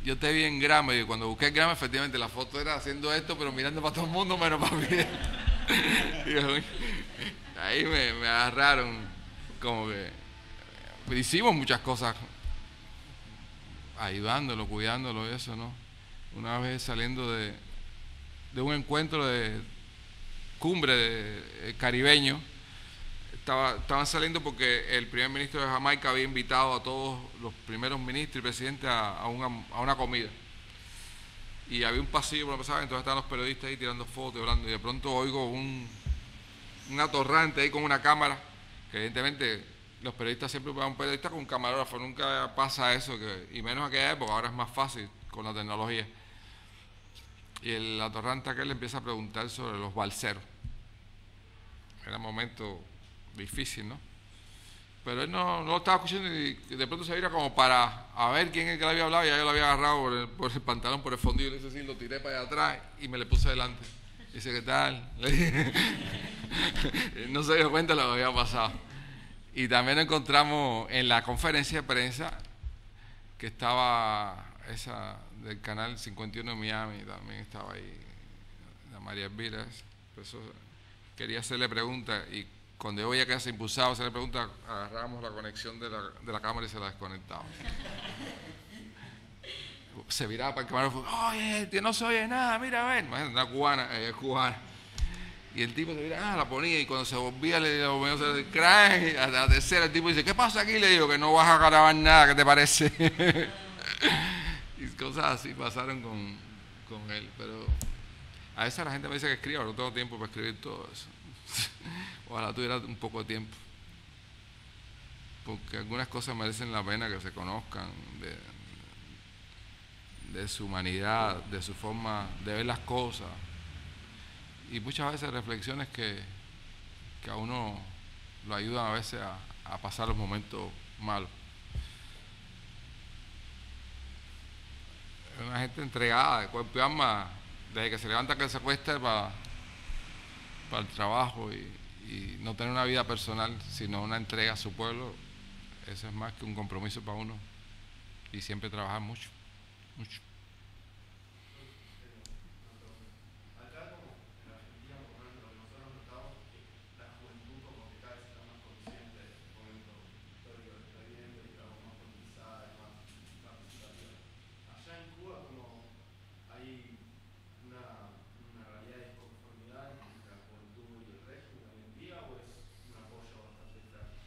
yo te vi en Grama, y cuando busqué Grama, efectivamente la foto era haciendo esto, pero mirando para todo el mundo menos para mí. Ahí me agarraron, como que hicimos muchas cosas, ayudándolo, cuidándolo, eso, ¿no? Una vez saliendo de un encuentro de cumbre de caribeño, estaban saliendo porque el primer ministro de Jamaica había invitado a todos los primeros ministros y presidentes a una comida. Y había un pasillo por donde pasaba, entonces estaban los periodistas ahí tirando fotos y hablando, y de pronto oigo un atorrante ahí con una cámara, que evidentemente los periodistas siempre van a un periodista con un camarógrafo, nunca pasa eso, y menos en aquella época, ahora es más fácil con la tecnología. Y el atorrante aquel le empieza a preguntar sobre los balseros. Era un momento difícil, ¿no? Pero él no lo estaba escuchando y de pronto se vira como para a ver quién es el que le había hablado, y ya yo lo había agarrado por el pantalón, por el fondillo, y le hice así, lo tiré para allá atrás y me le puse delante. Dice, ¿qué tal? Le dije, no se dio cuenta de lo que había pasado. Y también nos encontramos en la conferencia de prensa que estaba esa del canal 51 de Miami, también estaba ahí la María Elvira. Quería hacerle preguntas, y cuando yo veía que se impulsaba a hacerle preguntas, agarrábamos la conexión de la cámara y se la desconectábamos. Se viraba para el camarógrafo, oye, tío, no se oye nada, mira, a ver. Imagínate, una cubana, ella es cubana. Y el tipo se mira, la ponía, y cuando se volvía, le volvía a hacer crack, a la tercera el tipo dice, ¿qué pasa aquí? Le digo, que no vas a grabar nada, ¿qué te parece? Y cosas así pasaron con él, pero a veces la gente me dice que escriba, pero no tengo tiempo para escribir todo eso. Ojalá tuviera un poco de tiempo, porque algunas cosas merecen la pena que se conozcan, de su humanidad, de su forma de ver las cosas, y muchas veces reflexiones que a uno lo ayudan a veces a pasar los momentos malos. Es una gente entregada de cuerpo y alma, desde que se levanta que se acuesta para el trabajo, y no tener una vida personal, sino una entrega a su pueblo. Eso es más que un compromiso para uno, y siempre trabajar mucho. Acá, como en Argentina, por ejemplo, nosotros notamos que la juventud como que cada vez está más consciente del momento histórico que está viviendo, y está como más politizada y más participativa. Allá en Cuba, como hay una realidad de disconformidad entre la juventud y el régimen hoy en día, o es un apoyo bastante claro?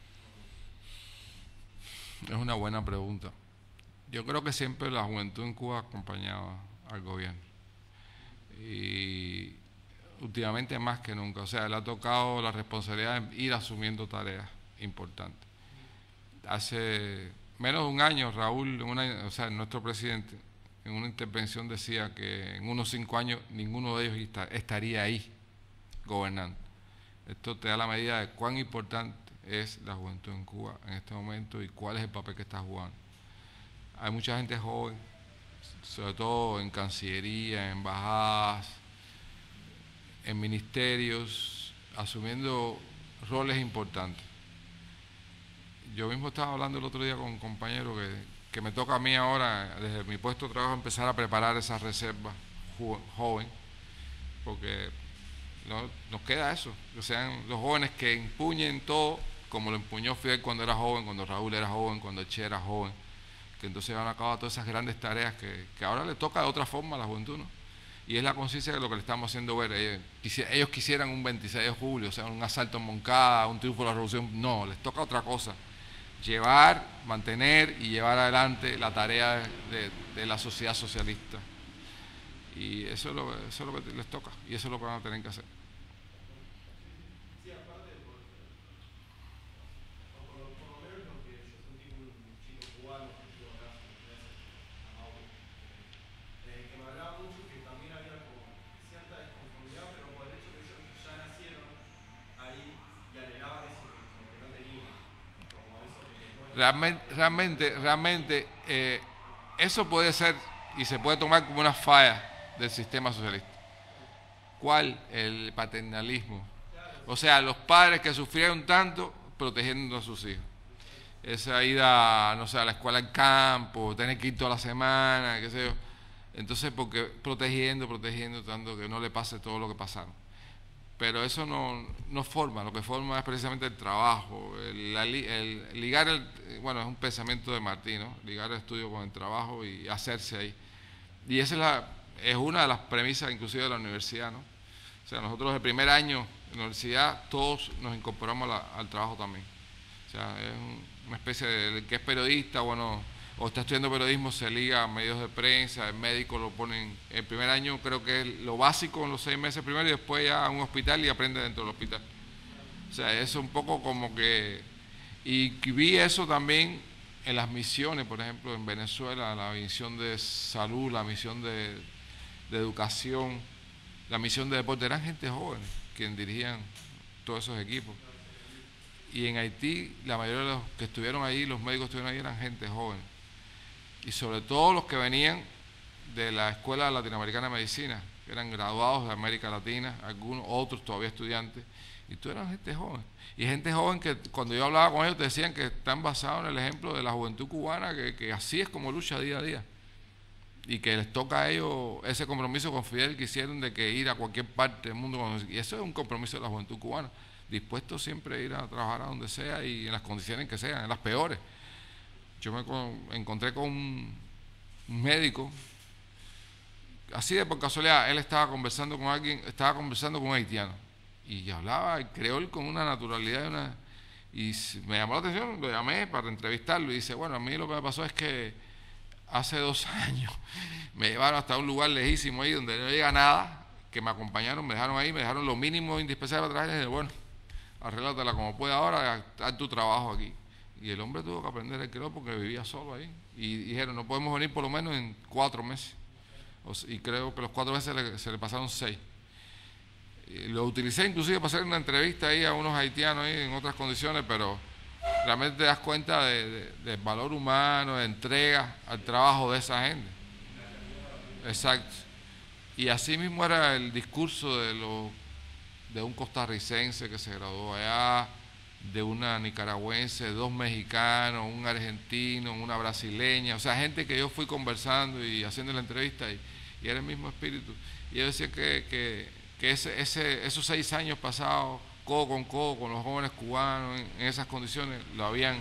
Es una buena pregunta. Yo creo que siempre la juventud en Cuba acompañaba al gobierno, y últimamente más que nunca. O sea, le ha tocado la responsabilidad de ir asumiendo tareas importantes. Hace menos de un año, Raúl, nuestro presidente, en una intervención decía que en unos 5 años ninguno de ellos estaría ahí gobernando. Esto te da la medida de cuán importante es la juventud en Cuba en este momento y cuál es el papel que está jugando. Hay mucha gente joven, sobre todo en Cancillería, en embajadas, en ministerios, asumiendo roles importantes. Yo mismo estaba hablando el otro día con un compañero que me toca a mí ahora, desde mi puesto de trabajo, empezar a preparar esas reservas joven, porque nos queda eso, que sean los jóvenes que empuñen todo, como lo empuñó Fidel cuando era joven, cuando Raúl era joven, cuando Che era joven, que entonces van a acabar todas esas grandes tareas que ahora le toca de otra forma a la juventud, ¿no? Y es la conciencia de lo que le estamos haciendo ver. Ellos quisieran un 26 de julio, o sea, un asalto en Moncada, un triunfo de la revolución. No, les toca otra cosa. Llevar, mantener y llevar adelante la tarea de la sociedad socialista. Y eso es lo que les toca, y eso es lo que van a tener que hacer. Sí, aparte, por lo menos lo que yo sentí con un chico cubano que estuvo acá hace 3 meses, a Mauro, que me hablaba mucho que también había como cierta desconformidad, pero por el hecho que ellos ya nacieron ahí y anhelaban eso que no tenían, como eso que Realmente eso puede ser y se puede tomar como una falla del sistema socialista. ¿Cuál? El paternalismo. O sea, los padres que sufrieron tanto protegiendo a sus hijos. esa ida, no sé, a la escuela en campo, tener que ir toda la semana, qué sé yo. Entonces, porque protegiendo, tratando que no le pase todo lo que pasaron. Pero eso no forma, lo que forma es precisamente el trabajo, el ligar, bueno, es un pensamiento de Martí, ¿no? Ligar el estudio con el trabajo y hacerse ahí. Y esa es una de las premisas inclusive de la universidad, ¿no? O sea, nosotros el primer año en la universidad todos nos incorporamos al trabajo también. O sea, es una especie de que es periodista, bueno, o está estudiando periodismo, se liga a medios de prensa, el médico lo ponen, el primer año creo que es lo básico en los 6 meses primero y después ya a un hospital y aprende dentro del hospital. O sea, eso un poco como que, y vi eso también en las misiones, por ejemplo, en Venezuela, la misión de salud, la misión de educación, la misión de deporte, eran gente joven quien dirigían todos esos equipos. Y en Haití, la mayoría de los que estuvieron ahí, los médicos que estuvieron ahí, eran gente joven. Y sobre todo los que venían de la Escuela Latinoamericana de Medicina, que eran graduados de América Latina, algunos otros todavía estudiantes, y todos eran gente joven. Y gente joven que cuando yo hablaba con ellos te decían que están basados en el ejemplo de la juventud cubana, que así es como lucha día a día. Y que les toca a ellos ese compromiso con Fidel que hicieron de que ir a cualquier parte del mundo. Y eso es un compromiso de la juventud cubana, dispuesto siempre a ir a trabajar a donde sea y en las condiciones que sean, en las peores. Yo me encontré con un médico, así de por casualidad, él estaba conversando con alguien, estaba conversando con un haitiano, y hablaba creol con una naturalidad y me llamó la atención, lo llamé para entrevistarlo y dice, bueno, a mí lo que me pasó es que hace 2 años me llevaron hasta un lugar lejísimo ahí donde no llega nada, que me acompañaron, me dejaron ahí, me dejaron lo mínimo indispensable para trabajar y dije, bueno, arréglatela como pueda ahora, haz tu trabajo aquí. Y el hombre tuvo que aprender el creol porque vivía solo ahí. Y dijeron, no podemos venir por lo menos en 4 meses. Y creo que los 4 meses se le pasaron 6. Lo utilicé inclusive para hacer una entrevista ahí a unos haitianos ahí en otras condiciones, pero realmente te das cuenta del valor humano, de entrega al trabajo de esa gente. Exacto. Y así mismo era el discurso de un costarricense que se graduó allá, de una nicaragüense, 2 mexicanos, un argentino, una brasileña, o sea, gente que yo fui conversando y haciendo la entrevista y era el mismo espíritu. Y yo decía que esos 6 años pasados, codo con los jóvenes cubanos en esas condiciones, lo habían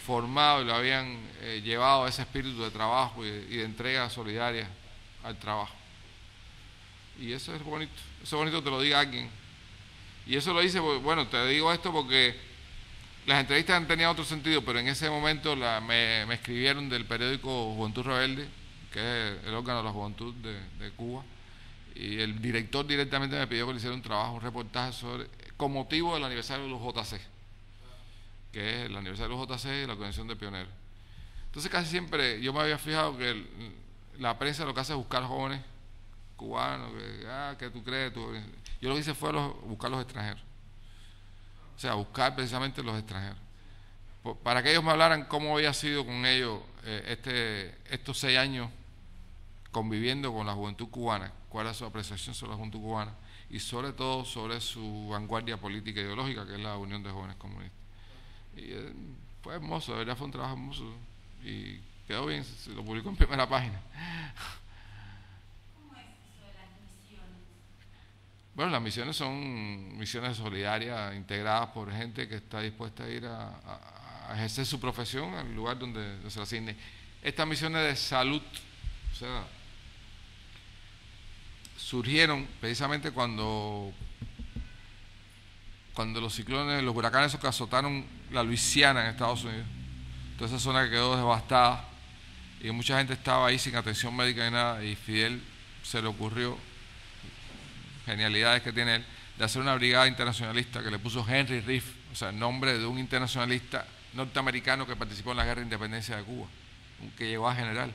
formado y lo habían llevado a ese espíritu de trabajo y de entrega solidaria al trabajo. Y eso es bonito te lo diga alguien. Y eso lo hice, bueno, te digo esto porque las entrevistas han tenido otro sentido, pero en ese momento me escribieron del periódico Juventud Rebelde, que es el órgano de la juventud de Cuba, y el director directamente me pidió que le hiciera un trabajo, un reportaje con motivo del aniversario de los JC, que es el aniversario de los JC y la Convención de Pioneros. Entonces casi siempre yo me había fijado que la prensa lo que hace es buscar jóvenes cubanos, ¿qué tú crees? Yo lo que hice fue buscar los extranjeros. O sea, buscar precisamente los extranjeros. Para que ellos me hablaran cómo había sido con ellos estos 6 años conviviendo con la juventud cubana, cuál era su apreciación sobre la juventud cubana y sobre todo sobre su vanguardia política e ideológica, que es la Unión de Jóvenes Comunistas. Y fue hermoso, de verdad fue un trabajo hermoso y quedó bien, se lo publicó en primera página. Bueno, las misiones son misiones solidarias, integradas por gente que está dispuesta a ir a ejercer su profesión al lugar donde se le asigne. Estas misiones de salud, o sea, surgieron precisamente cuando los ciclones, los huracanes que azotaron la Luisiana en Estados Unidos. Toda esa zona que quedó devastada y mucha gente estaba ahí sin atención médica ni nada, y Fidel se le ocurrió, genialidades que tiene él, de hacer una brigada internacionalista que le puso Henry Reef, o sea, el nombre de un internacionalista norteamericano que participó en la guerra de independencia de Cuba, que llegó a general.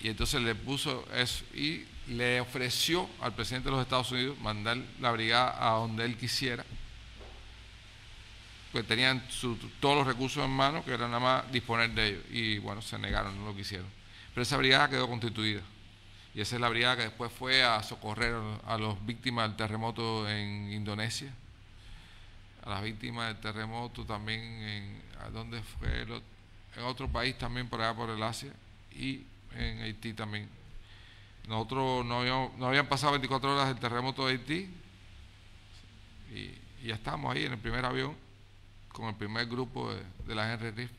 Y entonces le puso eso y le ofreció al presidente de los Estados Unidos mandar la brigada a donde él quisiera, pues tenían todos los recursos en mano, que era nada más disponer de ellos, y bueno, se negaron, no lo quisieron. Pero esa brigada quedó constituida. Y esa es la brigada que después fue a socorrer a las víctimas del terremoto en Indonesia, a las víctimas del terremoto también ¿a dónde fue? En otro país también por allá por el Asia y en Haití también. Nosotros no habían pasado 24 horas del terremoto de Haití y ya estábamos ahí en el primer avión con el primer grupo de la Henry Reef,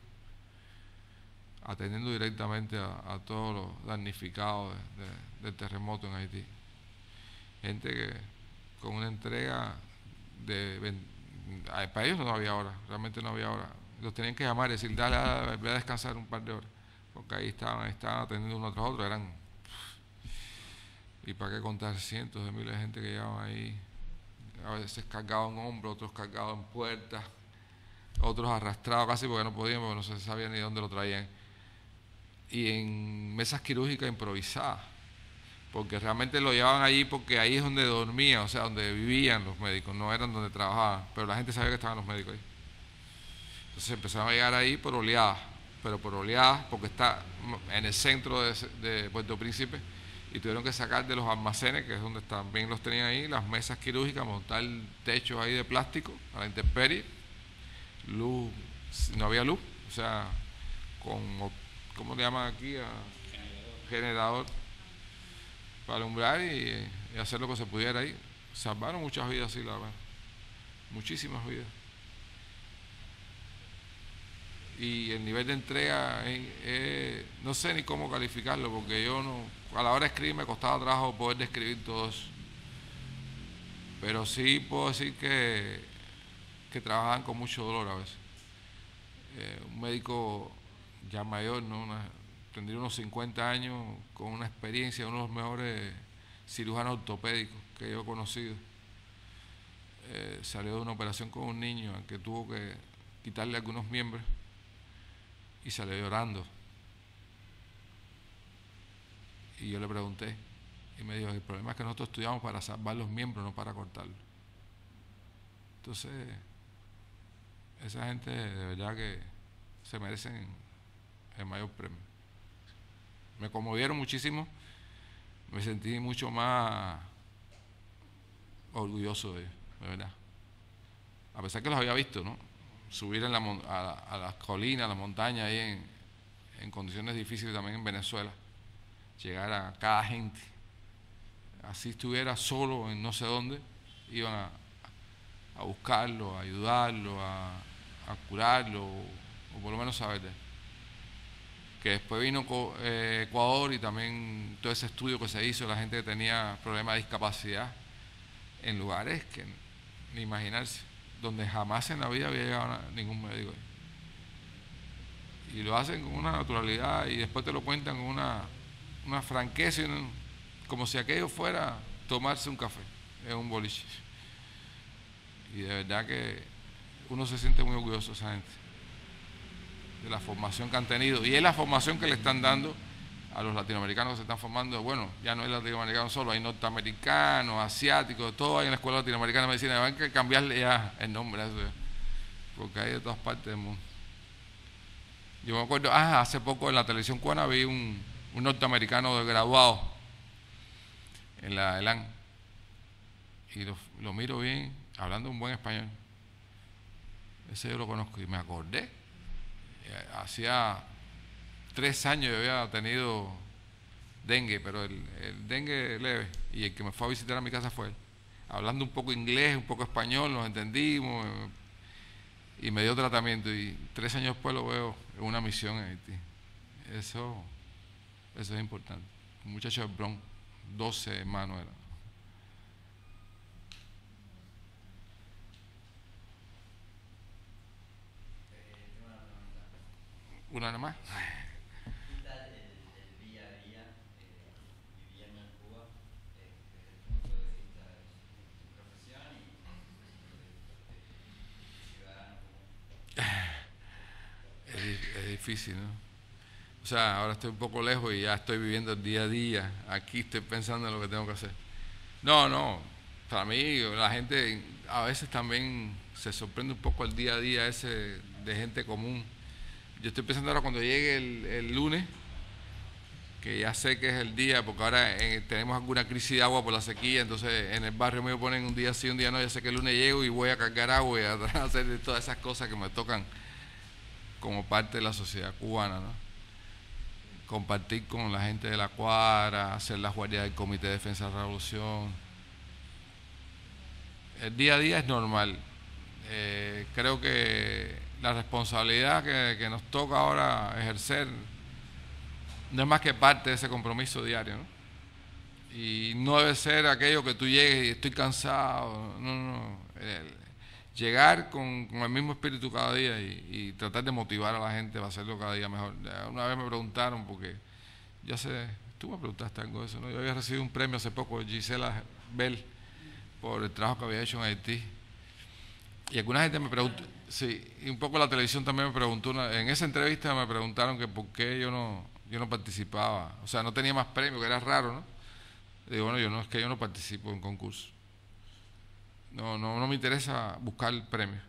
atendiendo directamente a todos los damnificados del terremoto en Haití. Gente que con una entrega para ellos no había hora, realmente no había hora. Los tenían que llamar y decir, dale, voy a descansar un par de horas, porque ahí estaban atendiendo uno tras otro, y para qué contar cientos de miles de gente que llevaban ahí, a veces cargados en hombros, otros cargados en puertas, otros arrastrados casi porque no podían, porque no se sabía ni dónde lo traían, y en mesas quirúrgicas improvisadas, porque realmente lo llevaban allí porque ahí es donde dormían, o sea, donde vivían los médicos, no eran donde trabajaban, pero la gente sabía que estaban los médicos ahí. Entonces empezaron a llegar ahí por oleadas, porque está en el centro de Puerto Príncipe, y tuvieron que sacar de los almacenes, que es donde también los tenían ahí, las mesas quirúrgicas, montar techos ahí de plástico a la intemperie, luz, no había luz, o sea, ¿cómo le llaman aquí? Generador para alumbrar y hacer lo que se pudiera ahí. Salvaron muchas vidas, sí, la verdad, muchísimas vidas. Y el nivel de entrega no sé ni cómo calificarlo, porque yo a la hora de escribir me costaba trabajo poder describir todo eso, pero sí puedo decir que trabajaban con mucho dolor a veces. Un médico ya mayor, ¿no? Tendría unos 50 años, con una experiencia, uno de los mejores cirujanos ortopédicos que yo he conocido, salió de una operación con un niño al que tuvo que quitarle algunos miembros y salió llorando. Y yo le pregunté y me dijo, el problema es que nosotros estudiamos para salvar los miembros, no para cortarlos. Entonces, esa gente de verdad que se merecen el mayor premio. Me conmovieron muchísimo, me sentí mucho más orgulloso de ellos, de verdad. A pesar que los había visto, ¿no? Subir a las colinas, a las montañas, ahí en condiciones difíciles también en Venezuela, llegar a cada gente, así estuviera solo en no sé dónde, iban a buscarlo, a ayudarlo, a curarlo, o por lo menos saber de él. Que después vino Ecuador y también todo ese estudio que se hizo, la gente que tenía problemas de discapacidad en lugares que ni imaginarse, donde jamás en la vida había llegado ningún médico. Y lo hacen con una naturalidad y después te lo cuentan con una franqueza, como si aquello fuera tomarse un café en un boliche. Y de verdad que uno se siente muy orgulloso de esa gente, de la formación que han tenido, y es la formación que le están dando a los latinoamericanos que se están formando. Bueno, ya no es latinoamericano solo, hay norteamericanos, asiáticos, todo hay en la Escuela Latinoamericana de Medicina. Hay que cambiarle ya el nombre a eso, porque hay de todas partes del mundo. Yo me acuerdo, hace poco en la televisión cubana vi un norteamericano graduado en la ELAN, y lo miro bien, hablando un buen español. Ese yo lo conozco y me acordé. Hacía 3 años yo había tenido dengue, pero el dengue leve, y el que me fue a visitar a mi casa fue él. Hablando un poco inglés, un poco español, nos entendimos, y me dio tratamiento, y 3 años después lo veo en una misión en Haití. Eso es importante. Un muchacho del Bronx, 12 hermanos eran. Una nada más. ¿Qué tal el día a día viviendo en Cuba desde el punto de vista de su profesión y de ciudadano común? Es difícil, ¿no? O sea, ahora estoy un poco lejos y ya estoy viviendo el día a día. Aquí estoy pensando en lo que tengo que hacer. No, para mí la gente a veces también se sorprende un poco el día a día ese de gente común. Yo estoy pensando ahora cuando llegue el lunes, que ya sé que es el día, porque ahora tenemos alguna crisis de agua por la sequía, entonces en el barrio me ponen un día sí, un día no, ya sé que el lunes llego y voy a cargar agua y a hacer todas esas cosas que me tocan como parte de la sociedad cubana, ¿no? Compartir con la gente de la cuadra, hacer las guardias del Comité de Defensa de la Revolución. El día a día es normal. Creo que la responsabilidad que nos toca ahora ejercer no es más que parte de ese compromiso diario, ¿no? Y no debe ser aquello que tú llegues y estoy cansado, no. Llegar con el mismo espíritu cada día y tratar de motivar a la gente para hacerlo cada día mejor. Una vez me preguntaron, porque ya sé, tú me preguntaste algo de eso, ¿no? Yo había recibido un premio hace poco de Gisela Bell por el trabajo que había hecho en Haití. Y alguna gente me preguntó, sí, y un poco la televisión también me preguntó, en esa entrevista me preguntaron que por qué yo no participaba, o sea, no tenía más premios, que era raro, ¿no? Digo, bueno, es que yo no participo en concursos. No me interesa buscar premios.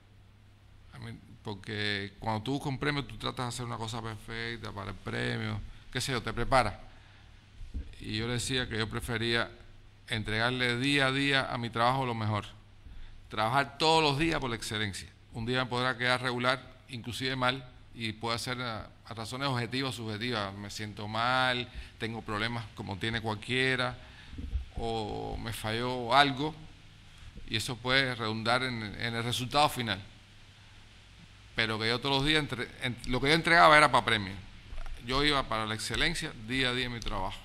Porque cuando tú buscas un premio, tú tratas de hacer una cosa perfecta para el premio, qué sé yo, te preparas. Y yo le decía que yo prefería entregarle día a día a mi trabajo lo mejor. Trabajar todos los días por la excelencia. Un día me podrá quedar regular, inclusive mal, y puede ser a razones objetivas o subjetivas. Me siento mal, tengo problemas como tiene cualquiera, o me falló algo, y eso puede redundar en el resultado final. Pero que yo todos los días, lo que yo entregaba era para premio. Yo iba para la excelencia día a día en mi trabajo.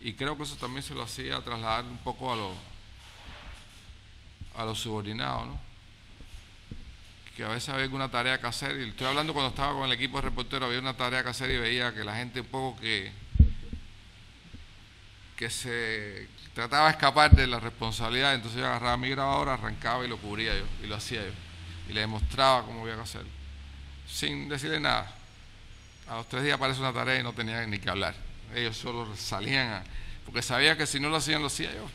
Y creo que eso también se lo hacía trasladar un poco a los subordinados, ¿no? Que a veces había alguna tarea que hacer, y estoy hablando cuando estaba con el equipo de reporteros, había una tarea que hacer y veía que la gente un poco que se trataba de escapar de la responsabilidad, entonces yo agarraba mi grabadora, arrancaba y lo cubría yo, y lo hacía yo, y le demostraba cómo había que hacerlo, sin decirle nada. A los 3 días aparece una tarea y no tenían ni que hablar, ellos solo salían porque sabía que si no lo hacían, lo hacía yo,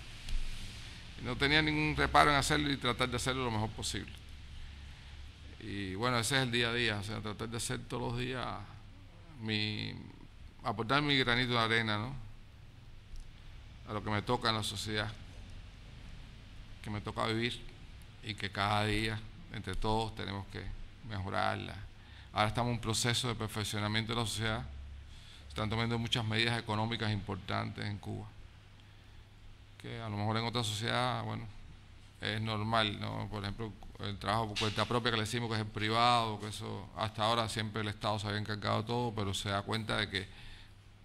y no tenía ningún reparo en hacerlo y tratar de hacerlo lo mejor posible. Y bueno, ese es el día a día, o sea, tratar de hacer todos los días aportar mi granito de arena, ¿no? A lo que me toca en la sociedad, que me toca vivir, y que cada día entre todos tenemos que mejorarla. Ahora estamos en un proceso de perfeccionamiento de la sociedad, se están tomando muchas medidas económicas importantes en Cuba, que a lo mejor en otra sociedad, bueno, es normal, ¿no? Por ejemplo, el trabajo por cuenta propia que le decimos que es el privado, que eso hasta ahora siempre el Estado se había encargado de todo, pero se da cuenta de que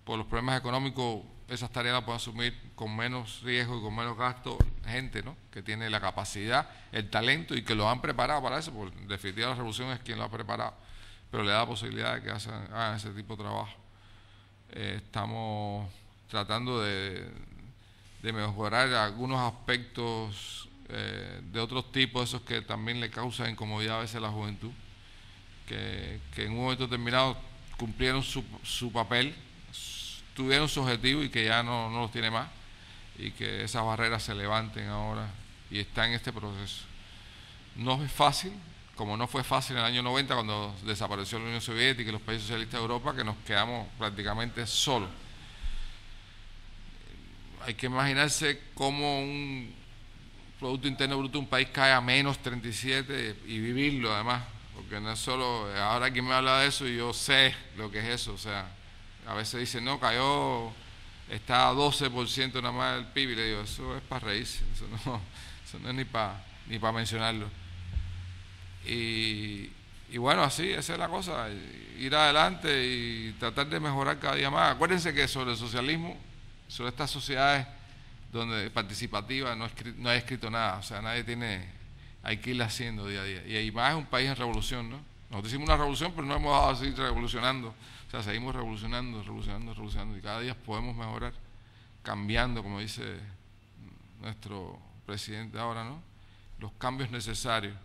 por los problemas económicos esas tareas las puede asumir con menos riesgo y con menos gasto gente, ¿no? Que tiene la capacidad, el talento y que lo han preparado para eso, porque en definitiva la revolución es quien lo ha preparado, pero le da la posibilidad de que hagan ese tipo de trabajo. Estamos tratando de mejorar algunos aspectos de otros tipos, esos que también le causan incomodidad a veces a la juventud, que en un momento determinado cumplieron su papel, tuvieron su objetivo y que ya no los tiene más, y que esas barreras se levanten ahora y está en este proceso. No es fácil, como no fue fácil en el año 90 cuando desapareció la Unión Soviética y los países socialistas de Europa, que nos quedamos prácticamente solos. Hay que imaginarse cómo un Producto Interno Bruto de un país cae a menos 37 y vivirlo además, porque no es solo, ahora alguien me habla de eso y yo sé lo que es eso, o sea, a veces dicen, no, cayó, está a 12% nada más el PIB, y le digo, eso es para reírse, eso no es ni para mencionarlo. Y bueno, así, esa es la cosa, ir adelante y tratar de mejorar cada día más. Acuérdense que sobre el socialismo, sobre estas sociedades donde participativa no hay escrito nada, o sea, hay que irla haciendo día a día. Y además es un país en revolución, ¿no? Nosotros hicimos una revolución, pero no hemos dejado de seguir revolucionando. O sea, seguimos revolucionando, y cada día podemos mejorar, cambiando, como dice nuestro presidente ahora, ¿no? Los cambios necesarios.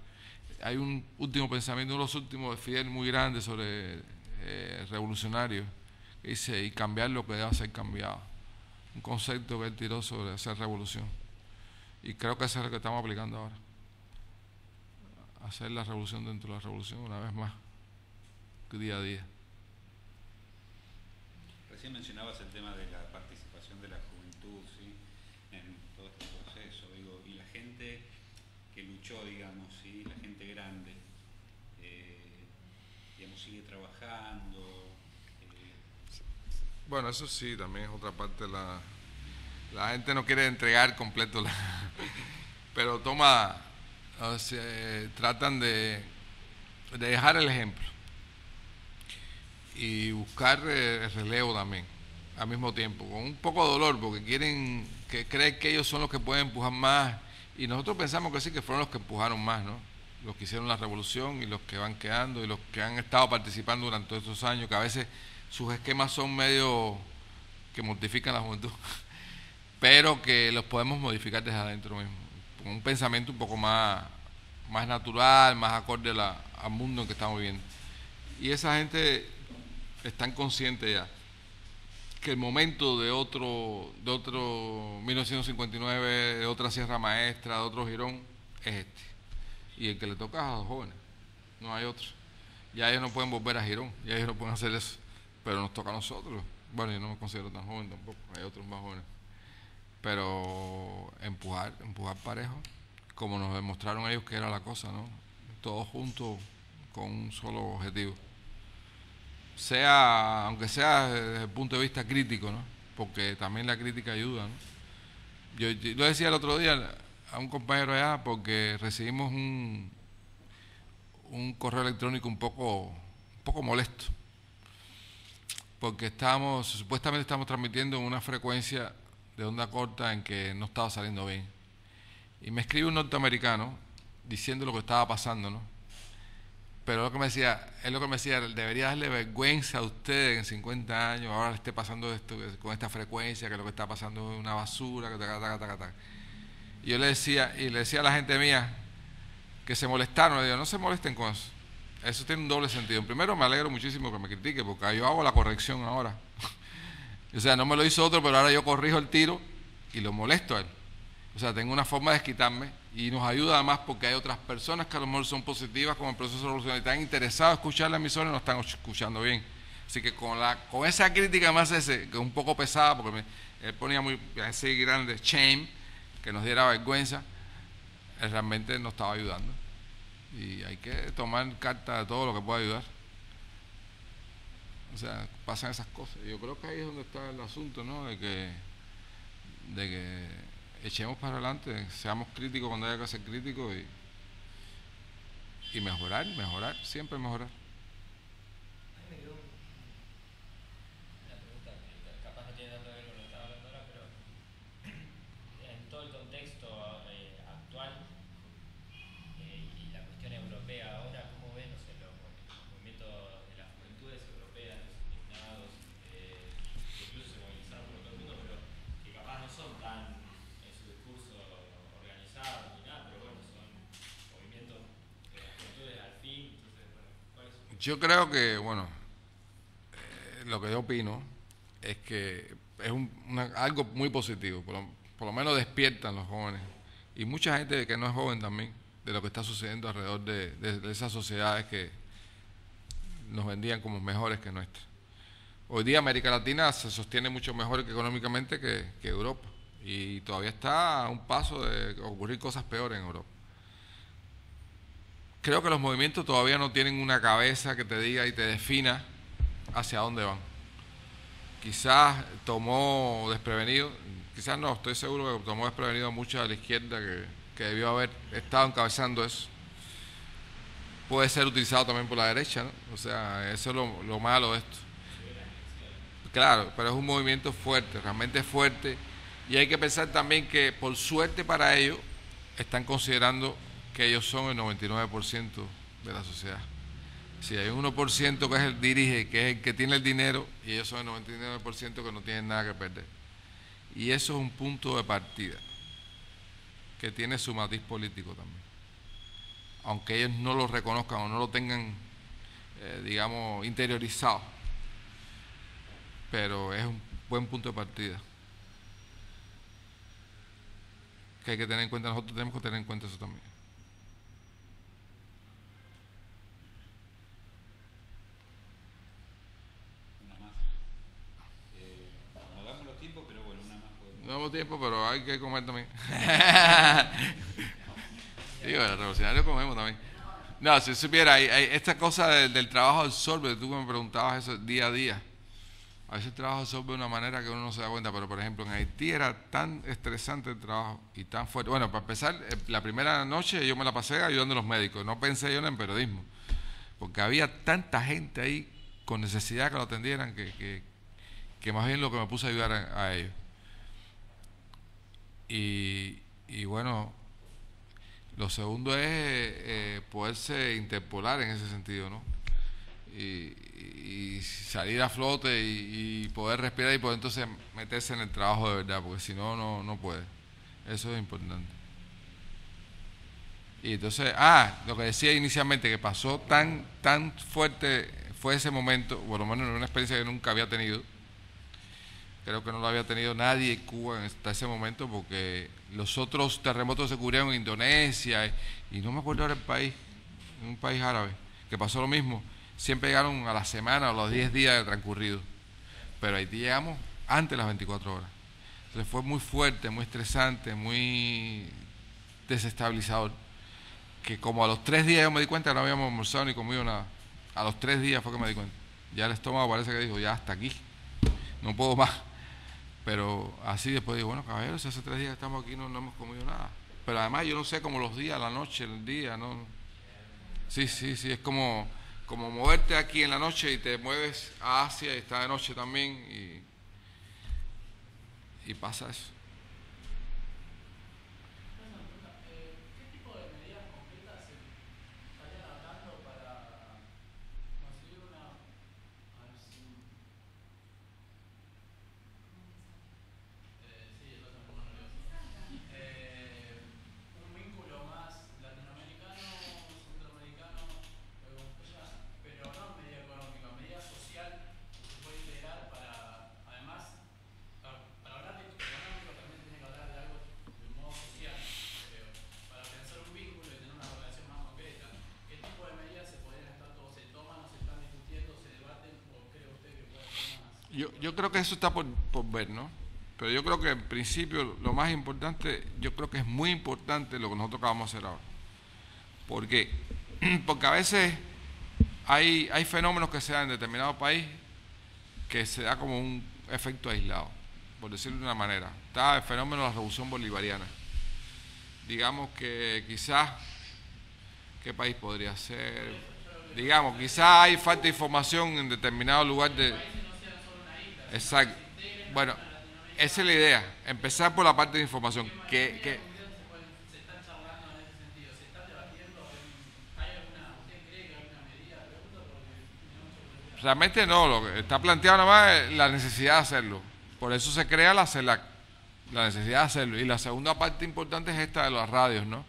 Hay un último pensamiento, uno de los últimos de Fidel muy grande sobre revolucionario, que dice, y cambiar lo que deba ser cambiado. Un concepto que él tiró sobre hacer revolución. Y creo que eso es lo que estamos aplicando ahora. Hacer la revolución dentro de la revolución una vez más, día a día. Recién mencionabas el tema de la participación de la juventud, ¿sí? En todo este proceso, digo, y la gente que luchó, digamos, ¿sí? La gente grande, digamos, sigue trabajando. Bueno, eso sí, también es otra parte. La gente no quiere entregar completo, pero o sea, tratan de dejar el ejemplo y buscar el relevo también, al mismo tiempo, con un poco de dolor, porque creen que ellos son los que pueden empujar más, y nosotros pensamos que sí, que fueron los que empujaron más, ¿no? Los que hicieron la revolución y los que van quedando y los que han estado participando durante todos estos años, que a veces sus esquemas son medio que mortifican a la juventud, pero que los podemos modificar desde adentro mismo, con un pensamiento un poco más natural, más acorde al mundo en que estamos viviendo. Y esa gente están conscientes ya que el momento de otro 1959, de otra Sierra Maestra, de otro Girón, es este. Y el que le toca a los jóvenes, no hay otro. Ya ellos no pueden volver a Girón, ya ellos no pueden hacer eso, pero nos toca a nosotros. Bueno, yo no me considero tan joven tampoco, hay otros más jóvenes. Pero empujar parejo, como nos demostraron ellos que era la cosa, ¿no? Todos juntos con un solo objetivo. Aunque sea desde el punto de vista crítico, ¿no? Porque también la crítica ayuda, ¿no? Yo lo decía el otro día a un compañero allá, porque recibimos un correo electrónico un poco molesto, porque supuestamente estamos transmitiendo en una frecuencia de onda corta en que no estaba saliendo bien. Y me escribe un norteamericano diciendo lo que estaba pasando, ¿no? Pero es lo que me decía, debería darle vergüenza a usted en 50 años, ahora le esté pasando esto con esta frecuencia, que lo que está pasando es una basura, que taca. Y yo le decía a la gente mía que se molestaron, le digo, no se molesten con eso. Eso tiene un doble sentido. Primero, me alegro muchísimo que me critique, porque yo hago la corrección ahora. O sea, no me lo hizo otro, pero ahora yo corrijo el tiro y lo molesto a él. O sea, tengo una forma de desquitarme y nos ayuda además porque hay otras personas que a lo mejor son positivas con el proceso revolucionario y están interesados en escuchar la emisora y no están escuchando bien. Así que con esa crítica más que es un poco pesada, porque él ponía muy así grande, shame, que nos diera vergüenza, él realmente nos estaba ayudando. Y hay que tomar carta de todo lo que pueda ayudar. O sea, pasan esas cosas. Yo creo que ahí es donde está el asunto, ¿no? De que echemos para adelante, seamos críticos cuando haya que ser críticos y mejorar, siempre mejorar. A mí me quedó una pregunta que capaz no tiene tanto que ver con lo que estaba hablando ahora, pero en todo el contexto actual y la cuestión europea ahora, ¿cómo ven, no sé, los movimientos de las juventudes europeas, los indignados, que incluso se movilizaron por todo el mundo, pero que capaz no son tan en su discurso organizados ni nada, pero bueno, son movimientos de las juventudes al fin? Entonces, bueno, ¿cuál es su... Yo creo que, bueno, lo que yo opino es que es algo muy positivo, por lo menos despiertan los jóvenes y mucha gente que no es joven también de lo que está sucediendo alrededor de esas sociedades que nos vendían como mejores que nuestras. Hoy día América Latina se sostiene mucho mejor económicamente que Europa y todavía está a un paso de ocurrir cosas peores en Europa. Creo que los movimientos todavía no tienen una cabeza que te diga y te defina hacia dónde van. Quizás tomó desprevenido, quizás no, estoy seguro que tomó desprevenido a mucha de la izquierda que debió haber estado encabezando eso. Puede ser utilizado también por la derecha, ¿no? O sea, eso es lo malo de esto. Claro, pero es un movimiento fuerte, realmente fuerte, y hay que pensar también que por suerte para ellos están considerando que ellos son el 99% de la sociedad. Si hay un 1% que es el dirige, que es el que tiene el dinero, y ellos son el 99% que no tienen nada que perder. Y eso es un punto de partida que tiene su matiz político también. Aunque ellos no lo reconozcan o no lo tengan, digamos, interiorizado. Pero es un buen punto de partida. Que hay que tener en cuenta, nosotros tenemos que tener en cuenta eso también. Una más. tiempo, pero hay que comer también. Digo, los revolucionarios comemos también. No, si supiera, esta cosa del trabajo absorbe, tú me preguntabas eso día a día. A veces el trabajo absorbe de una manera que uno no se da cuenta, pero por ejemplo en Haití era tan estresante el trabajo y tan fuerte. Bueno, para empezar, la primera noche yo me la pasé ayudando a los médicos, no pensé yo en periodismo, porque había tanta gente ahí con necesidad que lo atendieran que más bien lo que me puse a ayudar a ellos. Y bueno, lo segundo es poderse interpolar en ese sentido, ¿no? Y salir a flote y poder respirar y poder entonces meterse en el trabajo de verdad, porque si no, no puede. Eso es importante. Y entonces, lo que decía inicialmente, que pasó tan fuerte fue ese momento, por lo menos en una experiencia que nunca había tenido. Creo que no lo había tenido nadie en Cuba hasta ese momento, porque los otros terremotos se ocurrieron en Indonesia y no me acuerdo ahora el país, en un país árabe, que pasó lo mismo. Siempre llegaron a la semana o a los 10 días de transcurrido, pero Haití llegamos antes de las 24 horas. Entonces fue muy fuerte, muy estresante, muy desestabilizador, que como a los 3 días yo me di cuenta que no habíamos almorzado ni comido nada. A los 3 días fue que me di cuenta. Ya el estómago parece que dijo, ya hasta aquí, no puedo más. Pero así después digo, bueno, caballeros, hace 3 días que estamos aquí no hemos comido nada. Pero además yo no sé cómo los días, la noche, el día, ¿no? Sí, es como moverte aquí en la noche y te mueves a Asia y está de noche también y pasa eso. ¿Qué tipo de medidas concretas se estarían adoptando para conseguir una... A ver si... sí, yo también me nervioso. Un vínculo más latinoamericano, centroamericano, pero no medida económica, medida social que se puede integrar para, además, para hablar de económico también tiene que hablar de algo de un modo social, creo, para pensar un vínculo y tener una relación más concreta. ¿Qué tipo de medidas se podrían estar, o se toman, o se están discutiendo, se debaten, o cree usted que puede ser más? Yo creo que eso está por ver, ¿no? Pero yo creo que en principio lo más importante, yo creo que es muy importante lo que nosotros acabamos de hacer ahora. ¿Por qué? Porque a veces hay fenómenos que se dan en determinado país que se da como un efecto aislado, por decirlo de una manera. Está el fenómeno de la revolución bolivariana. Digamos que quizás, ¿qué país podría ser? Digamos, quizás hay falta de información en determinado lugar de... Exacto. Bueno, esa es la idea, empezar por la parte de información. Se están charlando en ese sentido, se están debatiendo, ¿hay alguna, usted cree que hay alguna medida? Pregunto porque Realmente no, lo que está planteado nada más es la necesidad de hacerlo. Por eso se crea la CELAC, la necesidad de hacerlo. Y la segunda parte importante es esta de las radios, ¿no?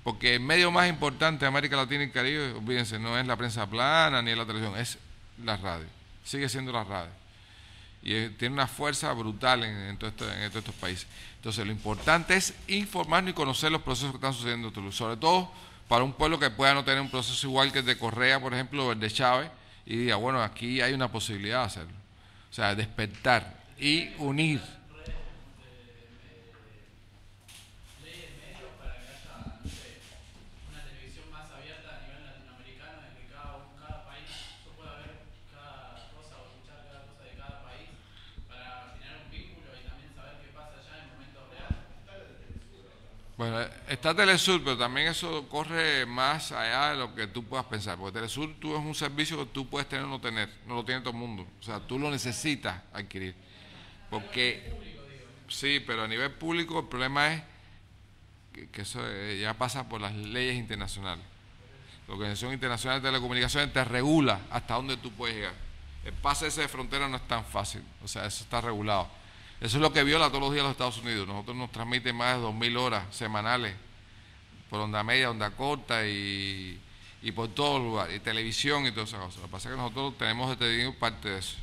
Porque el medio más importante de América Latina y Caribe, olvídense, no es la prensa plana ni es la televisión, es la radio. Sigue siendo la radio. Y tiene una fuerza brutal en todos estos países. Entonces lo importante es informarnos y conocer los procesos que están sucediendo en Toulouse, sobre todo para un pueblo que pueda no tener un proceso igual que el de Correa, por ejemplo, o el de Chávez, y diga, bueno, aquí hay una posibilidad de hacerlo. O sea, despertar y unir. Bueno, está Telesur, pero también eso corre más allá de lo que tú puedas pensar, porque Telesur tú es un servicio que tú puedes tener o no tener, no lo tiene todo el mundo, o sea, tú lo necesitas adquirir, porque sí, pero a nivel público el problema es que eso ya pasa por las leyes internacionales. La Organización Internacional de Telecomunicaciones te regula hasta dónde tú puedes llegar. El pase ese de frontera no es tan fácil, o sea, eso está regulado. Eso es lo que viola todos los días los Estados Unidos. Nosotros nos transmiten más de 2000 horas semanales por onda media, onda corta y por todos los lugares, y televisión y todas esas cosas. Lo que pasa es que nosotros tenemos detenido parte de eso.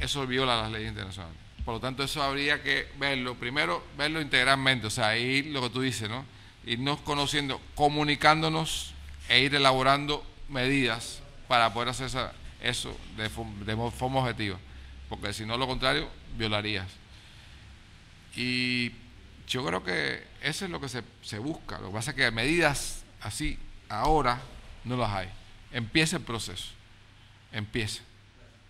Eso viola las leyes internacionales. Por lo tanto, eso habría que verlo, primero verlo integralmente, o sea, ir lo que tú dices, ¿no? Irnos conociendo, comunicándonos e ir elaborando medidas para poder hacer eso de forma objetiva. Porque si no, lo contrario, violarías. Y yo creo que eso es lo que se busca. Lo que pasa es que medidas así ahora no las hay. Empieza el proceso. Empieza.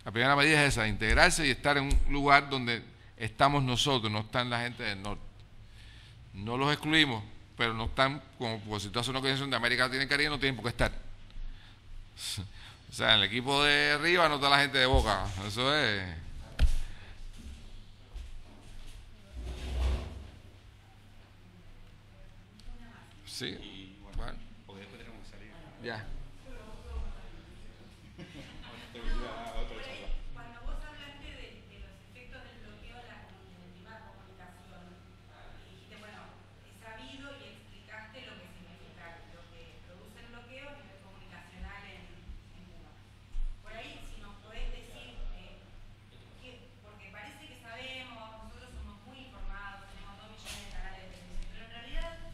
La primera medida es esa, integrarse y estar en un lugar donde estamos nosotros, no están la gente del norte. No los excluimos, pero no están, como pues, si tú haces una organización de América Latina y Caribe, no tienen por qué estar. O sea, en el equipo de arriba no está la gente de Boca. Eso es. Sí. Y Bueno, porque después tenemos que salir. ya. Cuando vos hablaste de los efectos del bloqueo en la comunicación, dijiste, bueno, es sabido y explicaste lo que significa, lo que produce el bloqueo a nivel comunicacional en Cuba. Por ahí, si nos podés decir, porque parece que sabemos, nosotros somos muy informados, tenemos 2 millones de canales de televisión, pero en realidad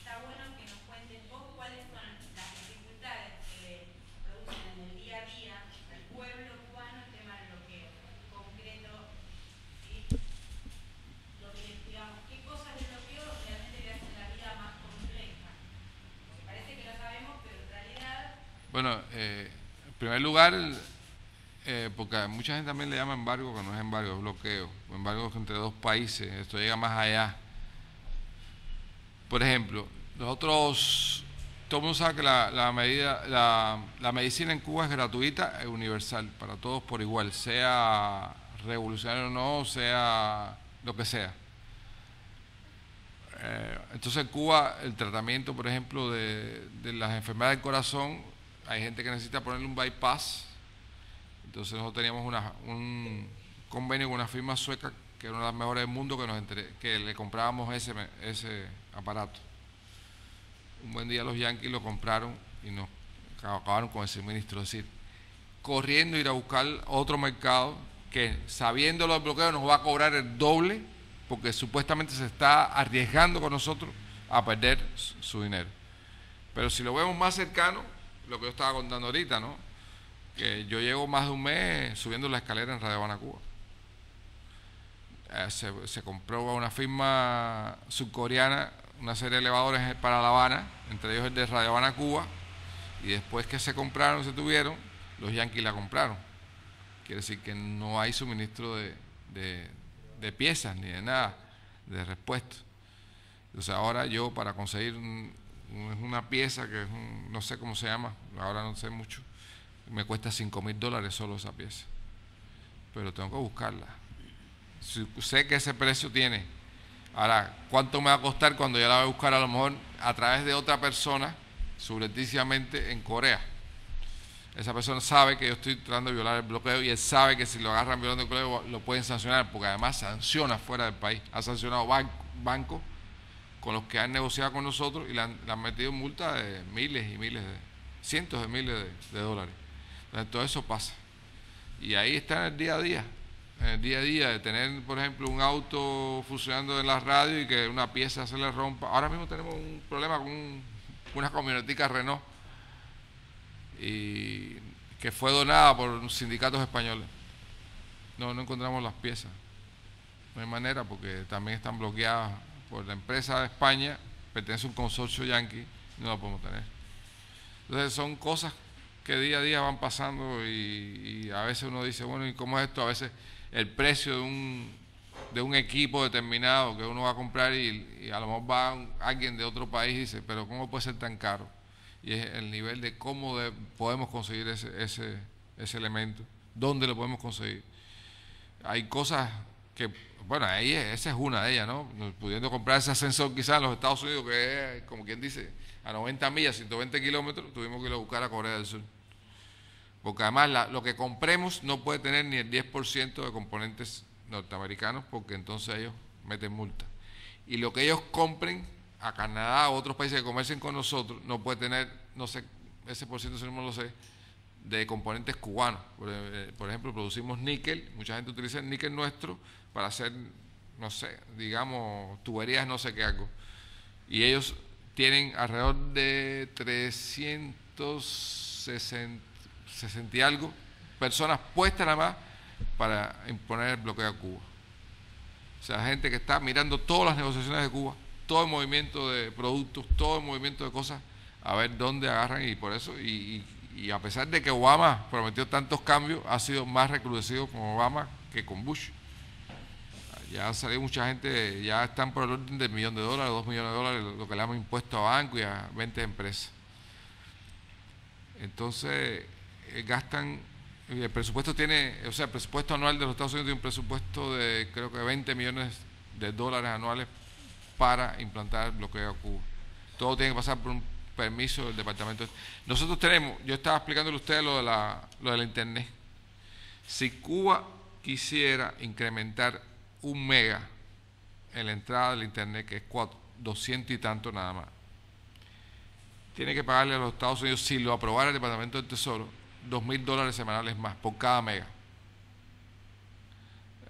está bueno que nos cuenten vos cuáles son las dificultades que producen en el día a día al pueblo cubano el tema del bloqueo. En concreto, ¿sí? Lo que, digamos, qué cosas del bloqueo realmente le hacen la vida más compleja. Porque parece que lo sabemos, pero en realidad... Bueno, en primer lugar, porque a mucha gente también le llama embargo, que no es embargo, es bloqueo. Embargo entre 2 países, esto llega más allá. Por ejemplo, nosotros, todo el mundo sabe que la medicina en Cuba es gratuita e universal, para todos por igual, sea revolucionario o no, sea lo que sea. Entonces en Cuba el tratamiento, por ejemplo, de las enfermedades del corazón, hay gente que necesita ponerle un bypass. Entonces nosotros teníamos un convenio con una firma sueca que era una de las mejores del mundo, que le comprábamos ese aparato. Un buen día los yanquis lo compraron y nos acabaron con el suministro. Es decir, corriendo ir a buscar otro mercado que, sabiendo los bloqueos, nos va a cobrar el doble, porque supuestamente se está arriesgando con nosotros a perder su dinero. Pero si lo vemos más cercano, lo que yo estaba contando ahorita, ¿no? Que yo llevo más de un mes subiendo la escalera en Radio Habana, Cuba. Se compró a una firma surcoreana una serie de elevadores para La Habana, entre ellos el de Radio Habana, Cuba, y después que se compraron, se tuvieron, los yanquis la compraron. Quiere decir que no hay suministro de piezas ni de nada, de repuestos. Entonces ahora yo, para conseguir una pieza que es no sé cómo se llama, ahora no sé mucho, me cuesta $5,000 solo esa pieza, pero tengo que buscarla. Sé que ese precio tiene. Ahora, ¿cuánto me va a costar cuando ya la voy a buscar a lo mejor a través de otra persona, subrepticiamente en Corea? Esa persona sabe que yo estoy tratando de violar el bloqueo y él sabe que si lo agarran violando el bloqueo lo pueden sancionar, porque además sanciona fuera del país. Ha sancionado bancos con los que han negociado con nosotros y le han metido multas de miles y miles, cientos de miles de dólares. Entonces todo eso pasa. Y ahí está en el día a día. En el día a día, de tener, por ejemplo, un auto funcionando en la radio y que una pieza se le rompa. Ahora mismo tenemos un problema con una camionetica Renault y que fue donada por sindicatos españoles. No encontramos las piezas. No hay manera, porque también están bloqueadas por la empresa de España, pertenece a un consorcio yanqui, no la podemos tener. Entonces son cosas que día a día van pasando y a veces uno dice, bueno, ¿y cómo es esto? A veces el precio de un equipo determinado que uno va a comprar y a lo mejor va alguien de otro país y dice, pero ¿cómo puede ser tan caro? Y es el nivel de cómo podemos conseguir ese elemento, dónde lo podemos conseguir. Hay cosas que, bueno, esa es una de ellas, ¿no? Pudiendo comprar ese ascensor quizás en los Estados Unidos, que es, como quien dice, a 90 millas, 120 kilómetros, tuvimos que ir a buscar a Corea del Sur. Porque además lo que compremos no puede tener ni el 10% de componentes norteamericanos, porque entonces ellos meten multa. Y lo que ellos compren a Canadá o otros países que comercien con nosotros no puede tener, no sé, ese por ciento si no lo sé, de componentes cubanos. Por ejemplo, producimos níquel, mucha gente utiliza el níquel nuestro para hacer, no sé, digamos, tuberías, no sé qué algo. Y ellos tienen alrededor de 360 y algo personas puestas nada más para imponer el bloqueo a Cuba. O sea, gente que está mirando todas las negociaciones de Cuba, todo el movimiento de productos, todo el movimiento de cosas, a ver dónde agarran. Y por eso, y a pesar de que Obama prometió tantos cambios, ha sido más recrudecido con Obama que con Bush. Ya ha salido mucha gente, ya están por el orden del $1 millón, $2 millones, lo que le hemos impuesto a bancos y a 20 empresas. Entonces, gastan, el presupuesto tiene, o sea, el presupuesto anual de los Estados Unidos tiene un presupuesto de creo que $20 millones anuales para implantar el bloqueo a Cuba. Todo tiene que pasar por un permiso del departamento. Nosotros tenemos, yo estaba explicándole a ustedes lo de la internet. Si Cuba quisiera incrementar 1 mega en la entrada del internet, que es 200 y tanto nada más, tiene que pagarle a los Estados Unidos, si lo aprobara el Departamento del Tesoro, $2.000 semanales más por cada mega.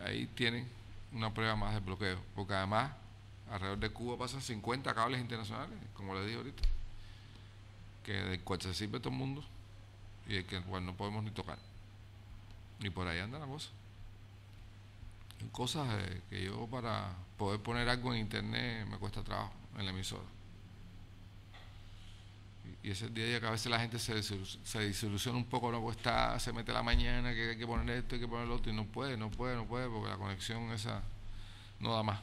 Ahí tienen una prueba más de bloqueo, porque además alrededor de Cuba pasan 50 cables internacionales, como les dije ahorita, del cual se sirve todo el mundo y del cual no podemos ni tocar. Y por ahí anda la cosa. Hay cosas que yo, para poder poner algo en internet, me cuesta trabajo en la emisora. Y ese día que a veces la gente se desilusiona un poco, ¿no? Pues se mete la mañana que hay que poner esto, hay que poner lo otro, y no puede, porque la conexión esa no da más.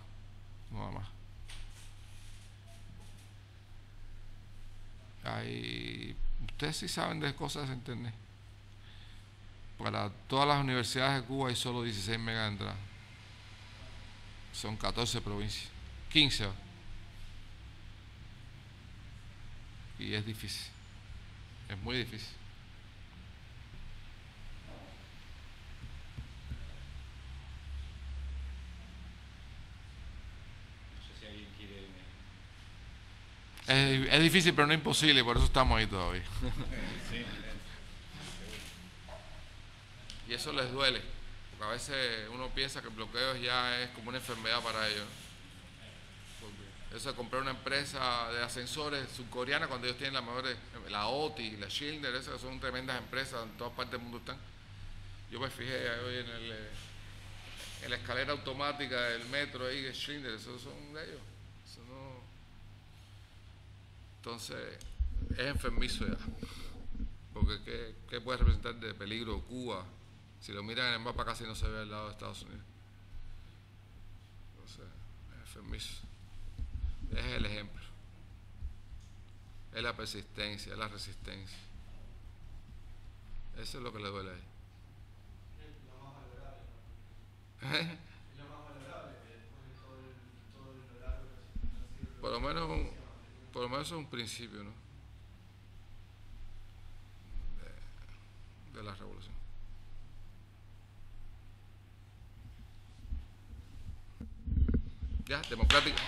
Ustedes sí saben de cosas de internet. Para todas las universidades de Cuba hay solo 16 megas de entrada. Son 14 provincias, 15. Y es difícil, es muy difícil. No sé si alguien quiere... Es difícil, pero no imposible, por eso estamos ahí todavía. Sí. Y eso les duele, porque a veces uno piensa que el bloqueo ya es como una enfermedad para ellos. Eso de comprar una empresa de ascensores surcoreana cuando ellos tienen las mejores, la OTI, la Schindler, esas son tremendas empresas, en todas partes del mundo están. Yo me fijé hoy en la escalera automática del metro ahí, de Schindler, esos son de ellos. Eso no... Entonces, es enfermizo ya. Porque ¿qué puede representar de peligro Cuba? Si lo miran en el mapa casi no se ve al lado de Estados Unidos. Entonces, es enfermizo. Es el ejemplo, es la persistencia, es la resistencia. Eso es lo que le duele a él. Es lo más valorable, ¿no? ¿Eh? Es lo más valorable, que después de todo el horario que ha sido... Por lo menos es un principio, ¿no? De la revolución. Ya, democrática.